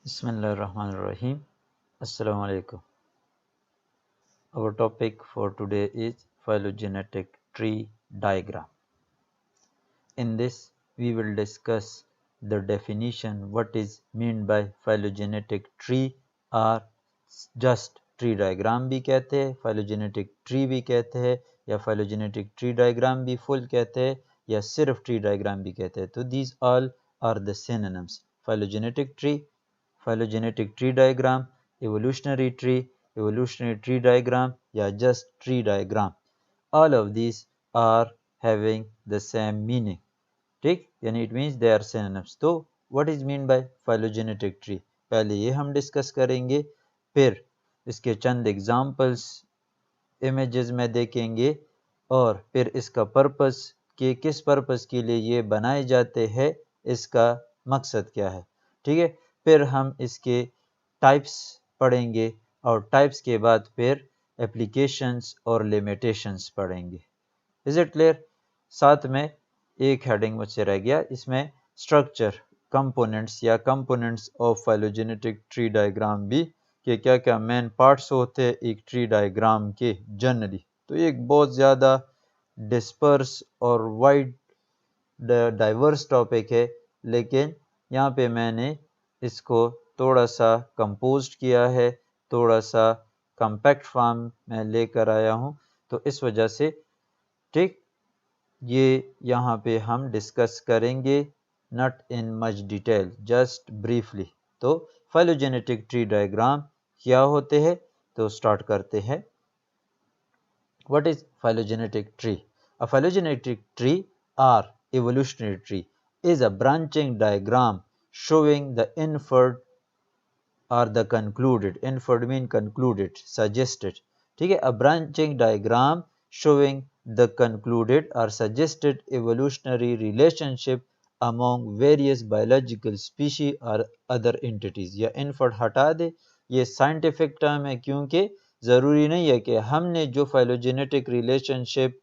Bismillahirrahmanirrahim. Assalamu alaikum. Our topic for today is phylogenetic tree diagram. In this, we will discuss the definition, what is meant by phylogenetic tree or just tree diagram भी कहते हैं, phylogenetic tree भी कहते हैं या phylogenetic tree diagram भी full कहते हैं या सिर्फ tree diagram भी कहते हैं. तो these all are the synonyms. Phylogenetic tree diagram, evolutionary tree diagram या just tree diagram. All of these are having the same meaning. ठीक, यानी it means they are synonyms. तो what is mean by phylogenetic tree? पहले ये हम discuss करेंगे, फिर इसके चंद एग्जाम्पल्स इमेजेस में देखेंगे और फिर इसका पर्पस कि किस पर्पस के लिए ये बनाए जाते हैं, इसका मकसद क्या है. ठीक है, फिर हम इसके टाइप्स पढ़ेंगे और टाइप्स के बाद फिर एप्लीकेशंस और लिमिटेशंस पढ़ेंगे. Is it clear? साथ में एक हेडिंग मुझसे रह गया, इसमें स्ट्रक्चर, कंपोनेंट्स या components of phylogenetic tree diagram भी, कि क्या क्या मेन पार्ट्स होते हैं एक ट्री डायग्राम के जनरली. तो ये एक बहुत ज़्यादा डिस्पर्स और वाइड डाइवर्स टॉपिक है, लेकिन यहाँ पे मैंने इसको थोड़ा सा कंपोज्ड किया है, थोड़ा सा कम्पैक्ट फॉर्म में लेकर आया हूँ. तो इस वजह से ठीक ये यहाँ पे हम डिस्कस करेंगे, not in much detail, just briefly. तो फाइलोजेनेटिक ट्री डायग्राम क्या होते हैं, तो स्टार्ट करते हैं. What is phylogenetic tree? A phylogenetic tree or evolutionary tree is a branching diagram showing the inferred or the concluded, inferred mean concluded, suggested. ठीक है, a branching diagram showing the concluded or suggested evolutionary relationship among various biological species or other entities. या inferred हटा दे, ये scientific term है, क्योंकि ज़रूरी नहीं है कि हमने जो phylogenetic relationship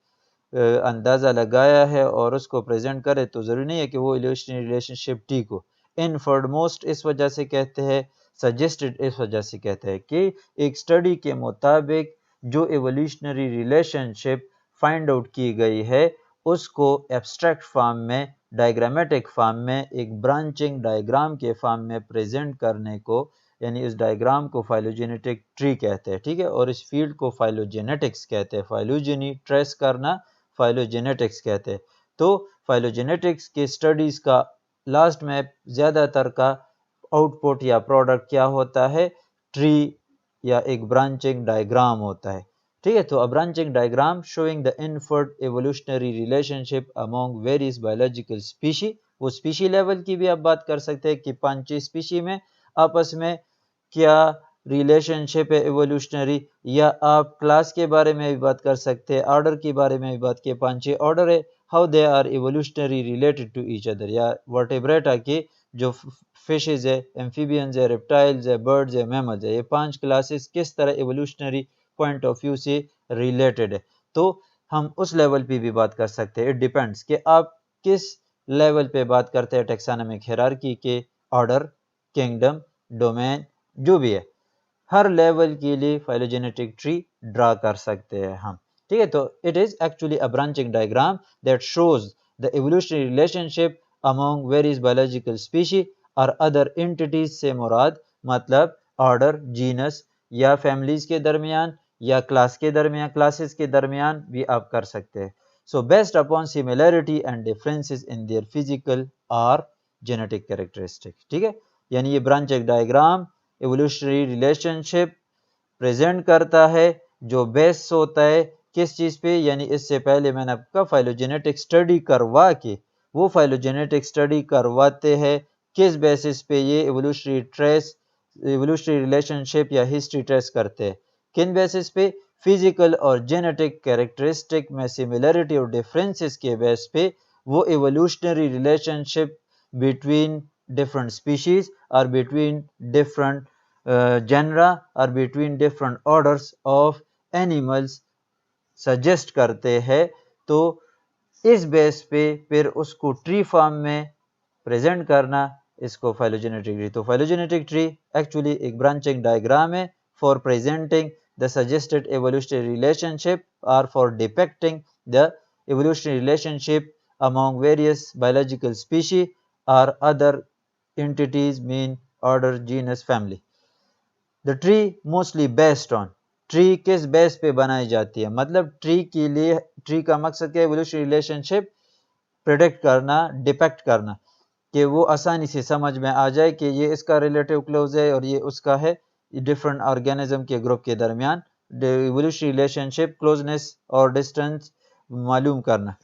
अंदाज़ा लगाया है और उसको प्रेजेंट करे, तो ज़रूरी नहीं है कि वो इवोल्यूशनरी रिलेशनशिप ठीक हो. इनफर्ड मोस्ट इस वजह से कहते हैं, सजेस्टेड इस वजह से कहते हैं कि एक स्टडी के मुताबिक जो इवोल्यूशनरी रिलेशनशिप फाइंड आउट की गई है, उसको एब्स्ट्रैक्ट फॉर्म में, डायग्रामेटिक फॉर्म में, एक ब्रांचिंग डायग्राम के फॉर्म में प्रेजेंट करने को, यानी इस डायग्राम को फाइलोजेनेटिक ट्री कहते हैं. ठीक है, और इस फील्ड को फाइलोजेनेटिक्स कहते हैं. फाइलोजेनी ट्रेस करना फाइलोजेनेटिक्स कहते हैं. तो फाइलोजेनेटिक्स के स्टडीज़ का लास्ट में ज़्यादातर का आउटपुट या प्रोडक्ट क्या होता है, ट्री या एक ब्रांचिंग डायग्राम होता है. ठीक है, तो a branching diagram showing the inferred evolutionary relationship among various biological species. वो स्पीशी लेवल की भी आप बात कर सकते हैं कि 5-6 स्पीशी में आपस में क्या रिलेशनशिप है एवोल्यूशनरी, या आप क्लास के बारे में भी बात कर सकते हैं, ऑर्डर के बारे में भी बात किए, 5-6 ऑर्डर है, how they are evolutionary related to each other. या वर्टेब्रेटा के जो फिशेज है, एम्फीबियंस है, रेप्टाइल्स है, बर्ड्स है, मैमल्स है, ये 5 क्लासेस किस तरह एवोल्यूशनरी पॉइंट ऑफ व्यू से रिलेटेड है. तो हम उस लेवल पे भी बात कर सकते हैं. इट डिपेंड्स कि आप किस लेवल पे बात करते हैं टेक्सानमिक हायरार्की के, ऑर्डर, किंगडम, डोमेन, जो भी है, हर लेवल के लिए फाइलोजेनेटिक ट्री ड्रा कर सकते हैं हम. ठीक है, तो it is actually a branching diagram that shows the evolutionary relationship among various biological species और अदर एंटिटीज से मुराद मतलब ऑर्डर, जीनस या फैमिलीज के दरमियान या क्लास के दरमियान, क्लासेस के दरमियान भी आप कर सकते हैं. So based upon similarity and differences in their physical और जेनेटिक कैरेक्टरिस्टिक. ठीक है, यानी ये branching diagram evolutionary relationship present करता है, जो बेस होता है किस चीज़ पे, यानी इससे पहले मैंने आपका फाइलोजेनेटिक स्टडी करवा के, वो फाइलोजेनेटिक स्टडी करवाते हैं किस बेसिस पे, ये एवोल्यूशनरी ट्रेस, एवोल्यूशनरी रिलेशनशिप या हिस्ट्री ट्रेस करते हैं. किन बेसिस पे? फिजिकल और जेनेटिक कैरेक्टरिस्टिक में सिमिलरिटी और डिफरेंसेस के बेस पे वो evolutionary relationship between different species or between different genera or between different orders of animals suggest करते हैं. तो इस बेस पे फिर उसको ट्री फॉर्म में प्रेजेंट करना, इसको फाइलोजेनेटिक ट्री। तो फाइलोजेनेटिक ट्री एक्चुअली एक ब्रांचिंग डायग्राम है for presenting the suggested evolutionary relationship और for depicting the evolutionary relationship among various biological species or other entities mean order genus family. The tree mostly based on tree किस base पे बनाई जाती है, मतलब tree के लिए ट्री का मकसद क्या है, evolutionary relationship प्रेडिक्ट करना, डिपेक्ट करना, कि वो आसानी से समझ में आ जाए कि ये इसका रिलेटिव क्लोज है और ये उसका है, डिफरेंट ऑर्गेनिज्म के ग्रुप के दरमियान evolutionary रिलेशनशिप, क्लोजनेस और डिस्टेंस मालूम करना।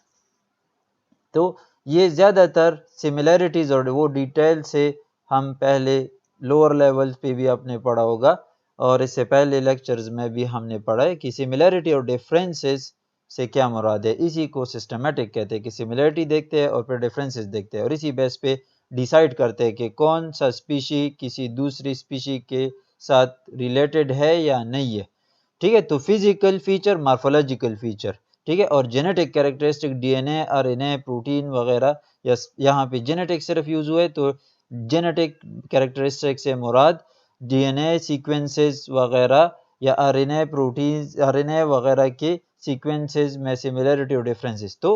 तो ये ज़्यादातर सिमिलैरिटीज़ और वो डिटेल से हम पहले लोअर लेवल पे भी आपने पढ़ा होगा और इससे पहले लेक्चर्स में भी हमने पढ़ा है कि सिमिलैरिटी और डिफरेंसेस से क्या मुराद है। इसी को सिस्टमेटिक कहते हैं कि सिमिलैरिटी देखते हैं और फिर डिफरेंसेस देखते हैं और इसी बेस पे डिसाइड करते हैं कि कौन सा स्पीशी किसी दूसरी स्पीशी के साथ रिलेटेड है या नहीं है। ठीक है, तो फिजिकल फीचर, मॉर्फोलॉजिकल फीचर, ठीक है, और genetic characteristic DNA, RNA, protein वगैरह, यहाँ पे जेनेटिक सिर्फ यूज हुए तो जेनेटिक कैरेक्टरिस्टिक से मुराद डीएनए सीक्वेंसेस वगैरह या आरएनए, प्रोटीन, आरएनए वगैरह के सीक्वेंसेस में सिमिलरिटी और डिफरेंसेस। तो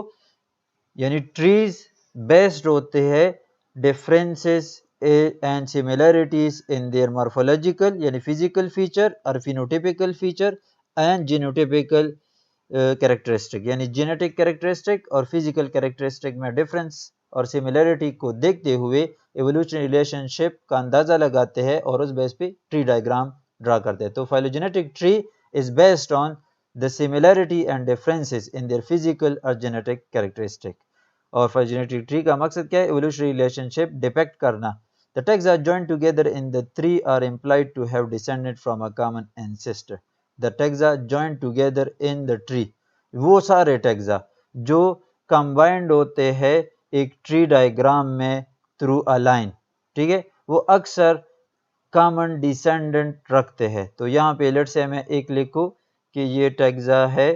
यानी ट्रीज बेस्ड होते हैं differences and similarities in their morphological यानी physical feature और phenotypical feature and genotypical characteristic यानी genetic characteristic और physical characteristic में difference और similarity को देखते हुए evolutionary relationship का अंदाजा लगाते हैं और उस बेस पे tree diagram ड्रा करते हैं। तो phylogenetic tree is based on the similarity and differences in their physical or genetic characteristic। और phylogenetic tree का मकसद क्या है, evolutionary relationship डिपेक्ट करना। The taxa joined together in the tree are implied to have descended from a common ancestor. The taxa joined together in the tree, वो सारे taxa जो combined होते हैं एक tree diagram में through a line, ठीक है, वो अक्सर common descendant रखते हैं। तो यहाँ पे let's say मैं एक लिखूं कि ये taxa है,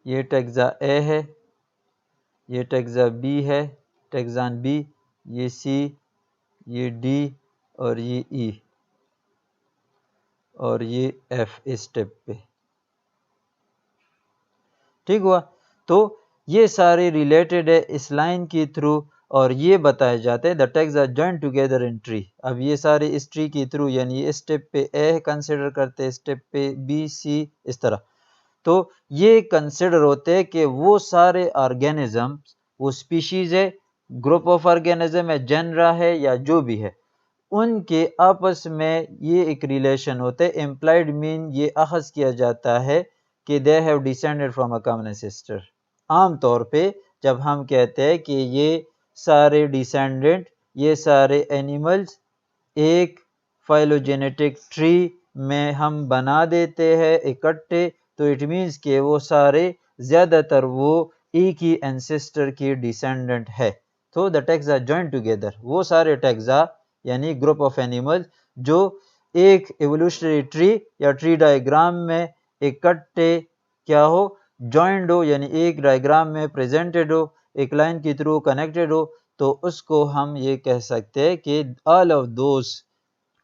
ये taxa A है, ये taxa B है, टैक्सान बी, ये सी, ये डी और ये ई और ये एफ इस स्टेप पे। ठीक हुआ, तो ये सारे रिलेटेड है इस लाइन के थ्रू और ये बताए जाते हैं the tags are joined together in tree. अब ये सारे इस ट्री के थ्रू यानी इस स्टेप पे ए कंसिडर करते हैं, स्टेप पे बी, सी, इस तरह। तो ये कंसिडर होते हैं कि वो सारे ऑर्गेनिज्म, वो स्पीशीज है, ग्रुप ऑफ ऑर्गेनिज्म है, जेनरा है या जो भी है, उनके आपस में ये एक रिलेशन होते हैं। इम्प्लाइड मीन ये अखज़ किया जाता है कि they have descended from a common ancestor. आम तौर पे जब हम कहते हैं कि ये सारे डिसेंडेंट, ये सारे एनिमल्स एक फाइलोजेनेटिक ट्री में हम बना देते हैं इकट्ठे, तो इट मीन्स कि वो सारे ज़्यादातर वो एक ही एंसेस्टर की डिसेंडेंट है। तो द टैक्सा जॉइन टुगेदर, वो सारे टैक्सा यानी ग्रुप ऑफ एनिमल जो एक एवोल्यूशनरी ट्री या ट्री डायग्राम में इकट्ठे क्या हो, जॉइंड हो, यानी एक डायग्राम में प्रेजेंटेड हो, एक लाइन के थ्रू कनेक्टेड हो, तो उसको हम ये कह सकते हैं कि all of those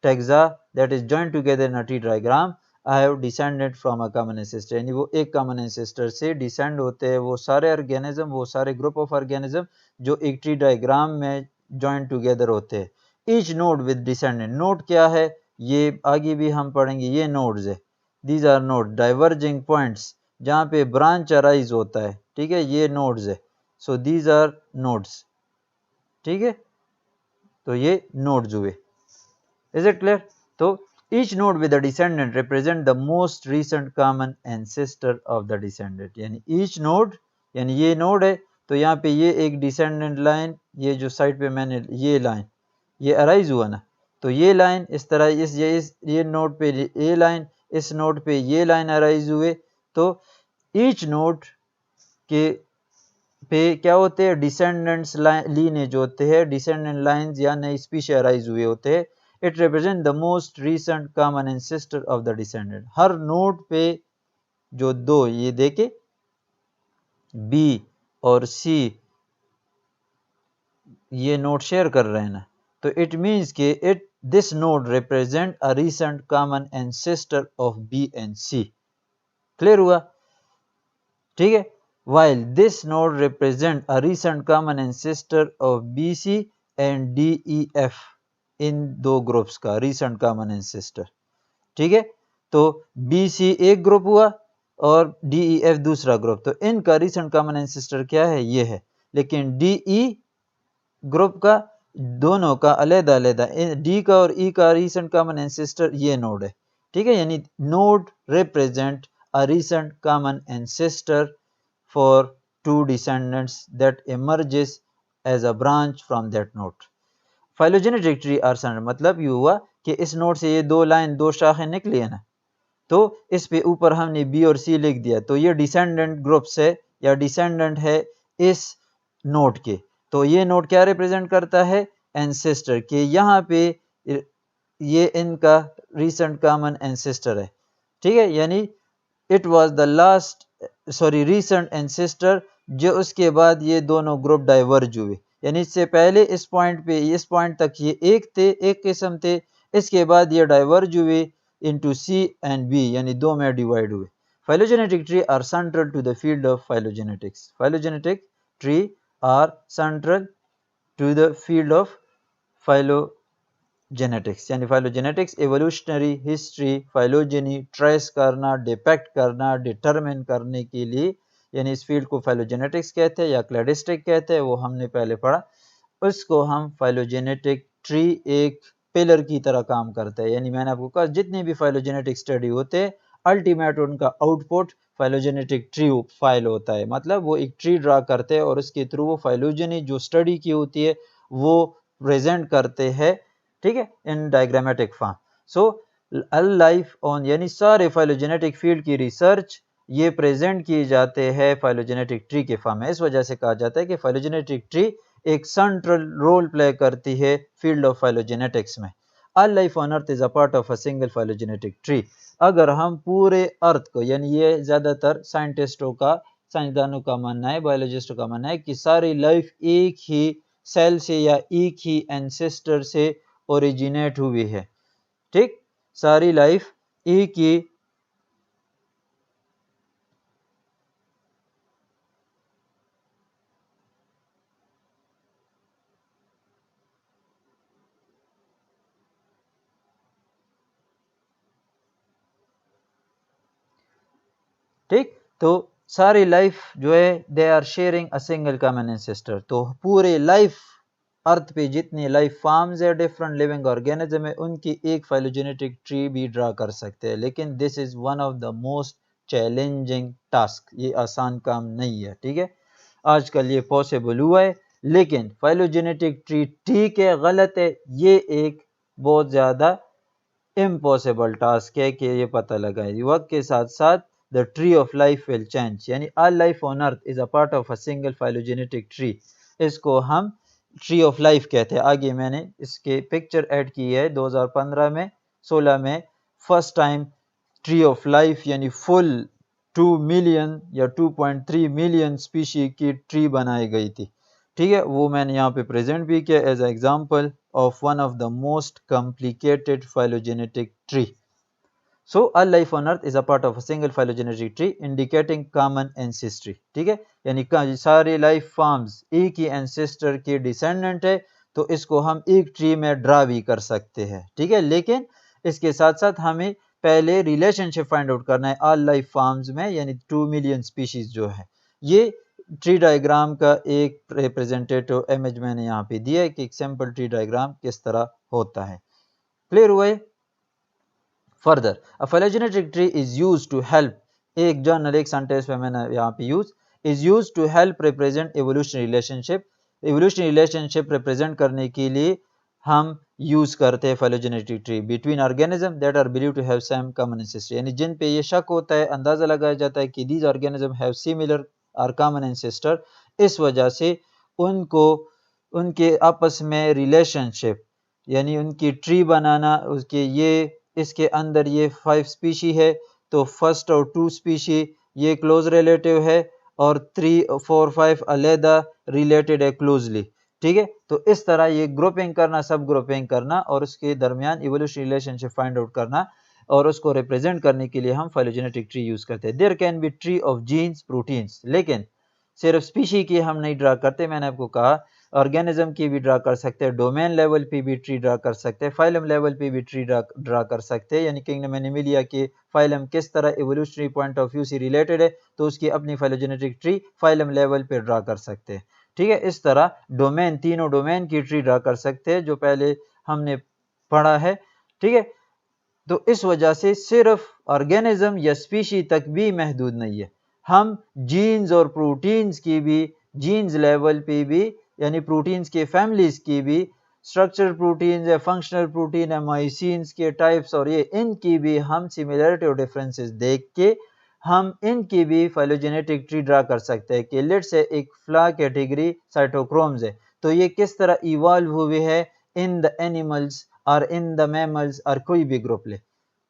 taxa that is joined together in a tree diagram I have descended from a common ancestor, यानी वो एक कॉमन एंसेस्टर से डिसेंड होते हैं वो सारे ऑर्गेनिज्म, वो सारे ग्रुप ऑफ ऑर्गेनिज्म जो एक ट्री डायग्राम में जॉइंट टुगेदर होते हैं। Each node with descendant, node क्या है ये आगे भी हम पढ़ेंगे, ये नोड्स है, these are node, diverging points जहाँ पे ब्रांच अराइज होता है, ठीक है, ये नोड्स है, सो दीज आर नोड्स, ठीक है, तो ये नोड्स हुए। Is it clear? तो each node with a descendant represent the most recent common ancestor of the descendant, यानी each node यानी ये नोड है तो यहाँ पे ये एक डिसेंडेंट लाइन, ये जो साइड पे मैंने ये लाइन ये अराइज हुआ ना, तो ये लाइन इस तरह ये नोड पे ये लाइन, इस नोड पे ये लाइन अराइज हुए, तो ईच नोड के पे क्या होते हैं डिसेंडेंट्स लीनेज होते हैं, डिसेंडेंट लाइंस या नई स्पीशीज अराइज हुए होते हैं। It represent the most recent common ancestor of the descendant. Her node पे जो दो ये देखे बी और सी ये नोड शेयर कर रहे हैं ना, तो इट मीन्स कि this node represent a recent common ancestor of B and C. Clear हुआ? ठीक है। while this node represent a recent common ancestor of BC and DEF, इन दो ग्रुप्स का recent common ancestor। ठीक है, तो BC एक ग्रुप हुआ और DEF दूसरा ग्रुप, तो इनका recent common ancestor क्या है? ये है। लेकिन DE ग्रुप का दोनों का अलग अलग, डी का और ई का recent common ancestor ये नोड है। ठीक है, यानी node represent a recent common ancestor for two descendants that emerges as a branch from that node। phylogenetic tree are standard, मतलब ये हुआ कि इस नोड से ये दो शाखें निकली है ना, तो इस पे ऊपर हमने बी और सी लिख दिया, तो ये डिसेंडेंट ग्रुप्स है या डिसेंडेंट है इस नोड के। तो ये नोड क्या रिप्रेजेंट करता है? एंसेस्टर के। यहाँ पे ये इनका रीसेंट कॉमन एंसेस्टर है। ठीक है, यानी it was the last recent ancestor, जो उसके बाद ये दोनों ग्रुप डाइवर्ज हुए। यानी इससे पहले इस पॉइंट तक ये एक किस्म थे, इसके बाद ये डाइवर्ज हुए इनटू सी एंड बी, यानी दो में डिवाइड हुए। phylogenetic tree are central to the field of phylogenetics। phylogenetic tree are central to the field of phylogenetics, यानी phylogenetics evolutionary history, phylogeny trace करना, डिपेक्ट करना, डिटरमिन करने के लिए, यानी इस फील्ड को phylogenetics कहते हैं या क्लैडिस्टिक कहते हैं, वो हमने पहले पढ़ा। उसको हम phylogenetic ट्री एक पिलर की तरह काम करता है। यानी मैंने आपको कहा जितने भी phylogenetic स्टडी होते हैं, अल्टीमेट उनका आउटपुट phylogenetic ट्री फाइल होता है। मतलब वो एक ट्री ड्रा करते हैं और उसके थ्रू वो फाइलोजेनी जो स्टडी की होती है वो प्रेजेंट करते हैं। ठीक है, in diagrammatic form. So life on, यानी सारे फाइलोजेनेटिक फील्ड की रिसर्च ये प्रेजेंट किए जाते हैं फाइलोजेनेटिक ट्री के फॉर्म में। इस वजह से कहा जाता है कि फाइलोजेनेटिक ट्री एक सेंट्रल रोल प्ले करती है फील्ड ऑफ फाइलोजेनेटिक्स में। All life on earth is a part of a single phylogenetic tree. अगर हम पूरे अर्थ को, यानी ये ज्यादातर साइंसदानों का मानना है, बायोलॉजिस्टों का मानना है कि सारी लाइफ एक ही सेल से या एक ही एंसेस्टर से ओरिजिनेट हुई है। ठीक, सारी लाइफ एक ही ठीक, तो सारी लाइफ जो है they are sharing a single common ancestor. तो पूरे लाइफ अर्थ पे जितनी लाइफ फॉर्म्स है, डिफरेंट लिविंग ऑर्गेनिज्म है, उनकी एक फाइलोजेनेटिक ट्री भी ड्रा कर सकते हैं। लेकिन this is one of the most challenging task, ये आसान काम नहीं है। ठीक है, आजकल ये पॉसिबल हुआ है, लेकिन फाइलोजेनेटिक ट्री ठीक है गलत है, ये एक बहुत ज़्यादा इम्पॉसिबल टास्क है कि ये पता लगाए। वक्त के साथ साथ the tree of life will change, यानी all life on earth is a part of a single phylogenetic tree। इसको हम ट्री ऑफ लाइफ कहते हैं। आगे मैंने इसके पिक्चर ऐड की है 2015 में 16 में first time tree of life, यानी फुल 2 मिलियन या 2.3 मिलियन स्पीशी की ट्री बनाई गई थी। ठीक है, वो मैंने यहाँ पे प्रेजेंट भी किया as example of one of the most complicated phylogenetic tree. So, all life on earth is a part of a single phylogenetic tree indicating common ancestry। ठीक है, यानी सारे लाइफ फॉर्म्स एक ही एंसेस्टर के डिसेंडेंट है, तो इसको हम एक ट्री में ड्रा भी कर सकते हैं। ठीक है, लेकिन इसके साथ साथ हमें पहले रिलेशनशिप फाइंड आउट करना है ऑल लाइफ फॉर्म्स में, यानी 2 मिलियन स्पीशीज जो है। ये ट्री डायग्राम का एक रिप्रेजेंटेटिव इमेज मैंने यहाँ पे दिया है कि एक सिंपल ट्री डायग्राम किस तरह होता है। क्लियर हुआ है? Further, a phylogenetic tree is used to help, एक जर्नल एक सेंटेंस पे मैंने यहाँ पे is used to help represent evolutionary relationship। evolutionary relationship represent करने के लिए हम यूज करते हैं phylogenetic tree between organisms that are believed to have same common ancestor, यानी जिन पे ये शक होता है, अंदाजा लगाया जाता है कि these organisms have similar or common ancestor, इस वजह से उनको उनके आपस में रिलेशनशिप, यानी उनकी ट्री बनाना, उसके ये इसके अंदर ये 5 स्पीशी है, तो फर्स्ट और 2 स्पीशी ये क्लोज रिलेटिव है और 3, 4, 5 अलहदा रिलेटेड है क्लोजली। ठीक है। तो इस तरह ये ग्रुपिंग करना, सब ग्रुपिंग करना और उसके दरमियान इवोल्यूशनरी रिलेशनशिप फाइंड आउट करना और उसको रिप्रेजेंट करने के लिए हम फाइलोजेनेटिक ट्री यूज करते हैं। There can be tree of genes, proteins, लेकिन सिर्फ स्पीशी की हम नहीं ड्रा करते। मैंने आपको कहा ऑर्गेनिज्म की भी ड्रा कर सकते हैं, डोमेन लेवल पे भी ट्री ड्रा कर सकते हैं, फाइलम लेवल पे भी ट्री ड्रा कर सकते हैं, यानी किंगडम एनिमलिया के फाइलम किस तरह इवोल्यूशनरी पॉइंट ऑफ व्यू से रिलेटेड है तो उसकी अपनी फाइलोजेनेटिक ट्री फाइलम लेवल पे ड्रा कर सकते हैं। ठीक है, इस तरह डोमेन, तीनों डोमेन की ट्री ड्रा कर सकते हैं जो पहले हमने पढ़ा है। ठीक है, तो इस वजह से सिर्फ ऑर्गेनिज्म या स्पीशी तक भी महदूद नहीं है, हम जीन्स और प्रोटीन्स की भी, जीन्स लेवल पे भी, यानी प्रोटीन्स के फैमिलीज की भी, स्ट्रक्चरल प्रोटीन्स या फंक्शनल प्रोटीन या माइसिन्स के टाइप्स और ये इनकी भी हम सिमिलरिटी और डिफरेंसेस देख के हम इनकी भी फाइलोजेनेटिक ट्री ड्रा कर सकते हैं कि लेट्स से एक फ्ला कैटेगरी साइटोक्रोम्स है तो ये किस तरह इवॉल्व हुए है इन द एनिमल्स और इन द मैमल्स और कोई भी ग्रुप ले।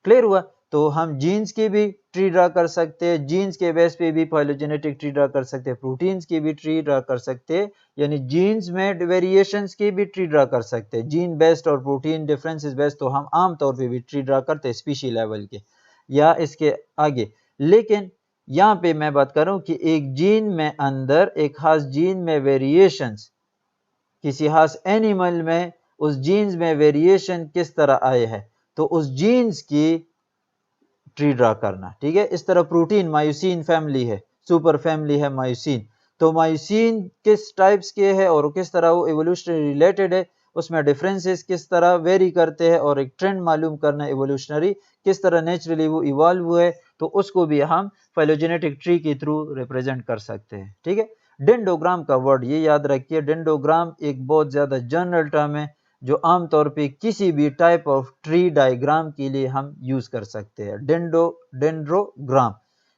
क्लियर हुआ? तो हम जीन्स की भी ट्री ड्रा कर सकते हैं, जीन्स के बेस पे भी फाइलोजेनेटिक ट्री ड्रा कर सकते हैं, प्रोटीन्स की भी ट्री ड्रा कर सकते हैं, यानी जीन्स में वेरिएशंस की भी ट्री ड्रा कर सकते हैं। जीन बेस्ड और प्रोटीन डिफरेंसेस बेस्ड तो हम आम तौर पे भी ट्री ड्रा करते हैं स्पीशी लेवल के या इसके आगे। लेकिन यहाँ पे मैं बात कर रहा हूँ कि एक जीन में अंदर एक खास जीन में वेरिएशंस, किसी खास एनिमल में उस जीन्स में वेरिएशन किस तरह आए हैं तो उस जीन्स की ट्री ड्रा करना। ठीक है, इस तरह प्रोटीन मायोसिन फैमिली है, सुपर फैमिली है मायोसिन, तो मायोसिन किस टाइप्स के है और किस तरह वो इवोल्यूशनरी रिलेटेड है, उसमें डिफरेंसेस किस तरह वेरी करते हैं और एक ट्रेंड मालूम करना इवोल्यूशनरी किस तरह नेचुरली वो इवॉल्व हुए तो उसको भी हम फाइलोजेनेटिक ट्री के थ्रू रिप्रेजेंट कर सकते हैं। ठीक है, डेंडोग्राम का वर्ड ये याद रखिए, डेंडोग्राम एक बहुत ज्यादा जनरल टर्म है जो आमतौर पे किसी भी टाइप ऑफ ट्री डायग्राम के लिए हम यूज कर सकते हैं। डेंड्रोग्राम,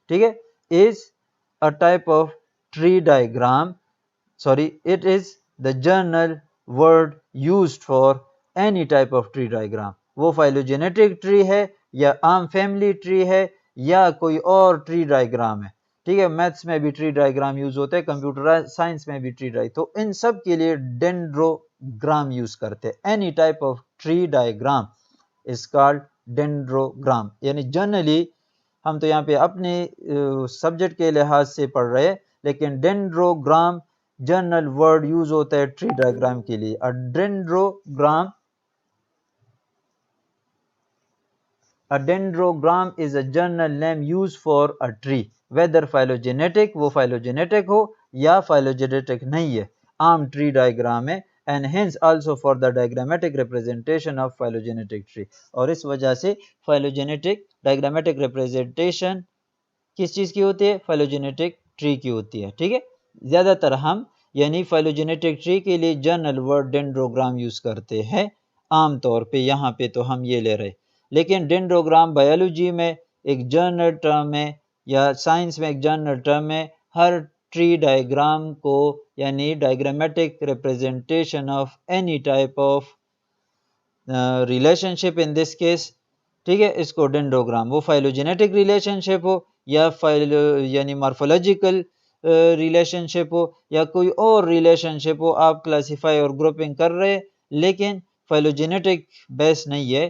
ठीक है, is a type of tree diagram, sorry it is the general word used for any type of tree diagram. वो फाइलोजेनेटिक ट्री है या आम फैमिली ट्री है या कोई और ट्री डायग्राम है। ठीक है, मैथ्स में भी ट्री डायग्राम यूज होते हैं, कंप्यूटर साइंस में भी ट्री डायग्राम, तो इन सब के लिए डेंड्रोग्राम यूज करते हैं। Any type of tree diagram is called dendrogram. यानी जनरली हम तो यहाँ पे अपने सब्जेक्ट के लिहाज से पढ़ रहे हैं, लेकिन डेंड्रोग्राम जनरल वर्ड यूज होता है ट्री डायग्राम के लिए। अ dendrogram A dendrogram is a general name used for a tree, whether phylogenetic, वो phylogenetic हो या phylogenetic नहीं है, आम tree diagram है, and hence also for the diagrammatic representation of phylogenetic tree। और इस वजह से phylogenetic diagrammatic representation किस चीज की होती है? phylogenetic tree की होती है। ठीक है, ज्यादातर हम यानी phylogenetic tree के लिए जनरल वर्ड डेंड्रोग्राम यूज करते हैं आम तौर पे, यहाँ पे तो हम ये ले रहे, लेकिन डेंड्रोग्राम बायोलॉजी में एक जनरल टर्म है या साइंस में एक जनरल टर्म है। हर ट्री डायग्राम को यानी diagrammatic representation of any type of relationship in this case, ठीक है, इसको डेंड्रोग्राम, वो फाइलोजेनेटिक रिलेशनशिप हो या फाइलो यानी मॉर्फोलॉजिकल रिलेशनशिप हो या कोई और रिलेशनशिप हो, आप क्लासिफाई और ग्रुपिंग कर रहे हैं लेकिन फाइलोजेनेटिक बेस नहीं है।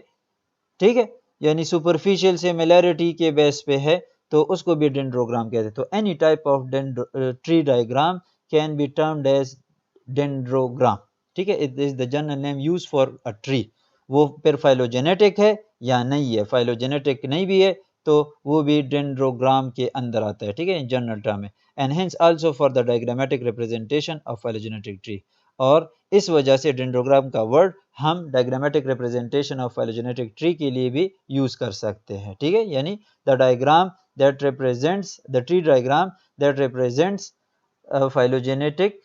ठीक है, यानी सुपरफिशियल सिमिलैरिटी के बेस पे है तो उसको भी डेंड्रोग्राम कहते हैं। तो any type of tree diagram can be termed as dendrogram. ठीक है, it is the general name use for a tree. वो फिर फाइलोजेनेटिक है या नहीं है, फाइलोजेनेटिक नहीं भी है तो वो भी डेंड्रोग्राम के अंदर आता है। ठीक है, जनरल टर्म है, and hence also for the diagrammatic representation of phylogenetic tree. और इस वजह से डेंड्रोग्राम का वर्ड हम diagrammatic representation of phylogenetic tree के लिए भी यूज कर सकते हैं। ठीक है, यानी the diagram that represents the tree diagram that represents phylogenetic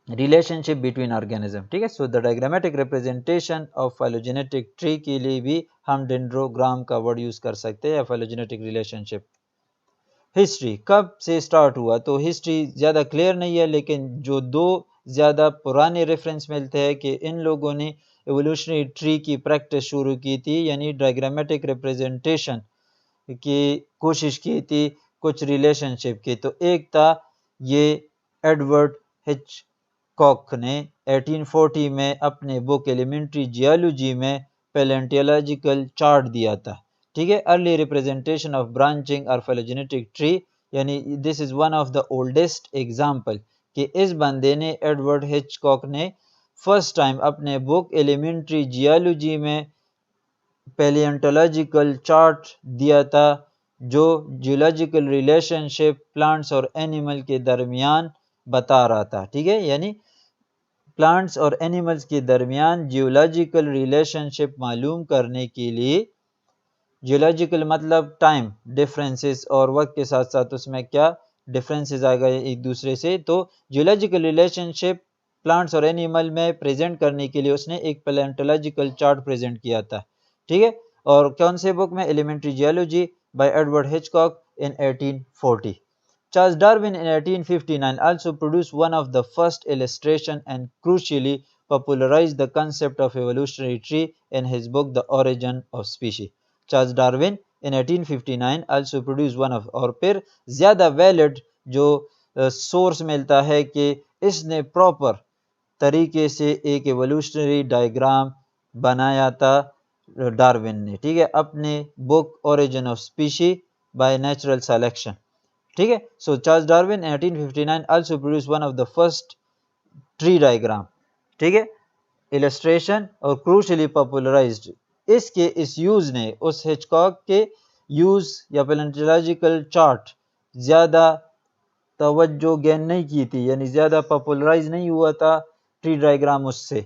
relationship between organism. ठीक है, so the diagrammatic representation of phylogenetic tree के लिए भी हम डेंड्रोग्राम का वर्ड यूज कर सकते हैं या फाइलोजेनेटिक रिलेशनशिप। हिस्ट्री कब से स्टार्ट हुआ तो हिस्ट्री ज़्यादा क्लियर नहीं है, लेकिन जो दो ज़्यादा पुराने रेफरेंस मिलते हैं कि इन लोगों ने एवोल्यूशनरी ट्री की प्रैक्टिस शुरू की थी, यानी डायग्रामेटिक रिप्रेजेंटेशन की कोशिश की थी कुछ रिलेशनशिप की। तो एक था ये एडवर्ड हिच हिचकॉक ने 1840 में अपने बुक एलिमेंट्री जियोलॉजी में पैलेंटियोलॉजिकल चार्ट दिया था। ठीक है, अर्ली रिप्रेजेंटेशन ऑफ ब्रांचिंग और फाइलोजेनेटिक ट्री, यानी this is one of the oldest example कि इस बंदे ने, एडवर्ड हिचकॉक ने फर्स्ट टाइम अपने बुक एलिमेंट्री जियोलॉजी में पैलियोंटोलॉजिकल चार्ट दिया था जो जियोलॉजिकल रिलेशनशिप प्लांट्स और एनिमल के दरमियान बता रहा था। ठीक है, यानी प्लांट्स और एनिमल्स के दरमियान जियोलॉजिकल रिलेशनशिप मालूम करने के लिए, जियोलॉजिकल मतलब टाइम डिफरेंसेस और वक्त के साथ साथ उसमें क्या डिफरेंसेस आएगा एक दूसरे से, तो जियोलॉजिकल रिलेशनशिप प्लांट्स और एनिमल में प्रेजेंट करने के लिए उसने एक पैलियोंटोलॉजिकल चार्ट प्रेजेंट किया था। ठीक है, और कौन से बुक में? Elementary geology by Edward Hitchcock in 1840. Charles Darwin in 1859 also produced one of the first illustration and crucially popularized the concept of evolutionary tree in his book The Origin of Species. Charles Darwin in 1859 also produced one of, और फिर ज़्यादा valid जो source मिलता है कि इसने proper तरीके से एक एवोल्यूशनरी डायग्राम बनाया था डार्विन ने। ठीक है, अपने book origin of species by natural selection. ठीक है, सो Charles Darwin 1859 also produced one of the first tree diagram. ठीक है, इलस्ट्रेशन और क्रूशली पॉपुलराइज्ड। इसके इस यूज ने उस हिचकॉक के यूज या पैलियोंटोलॉजिकल चार्ट ज्यादा तवज्जो गेन नहीं की थी, यानी ज्यादा पॉपुलराइज नहीं हुआ था ट्री डायग्राम उससे।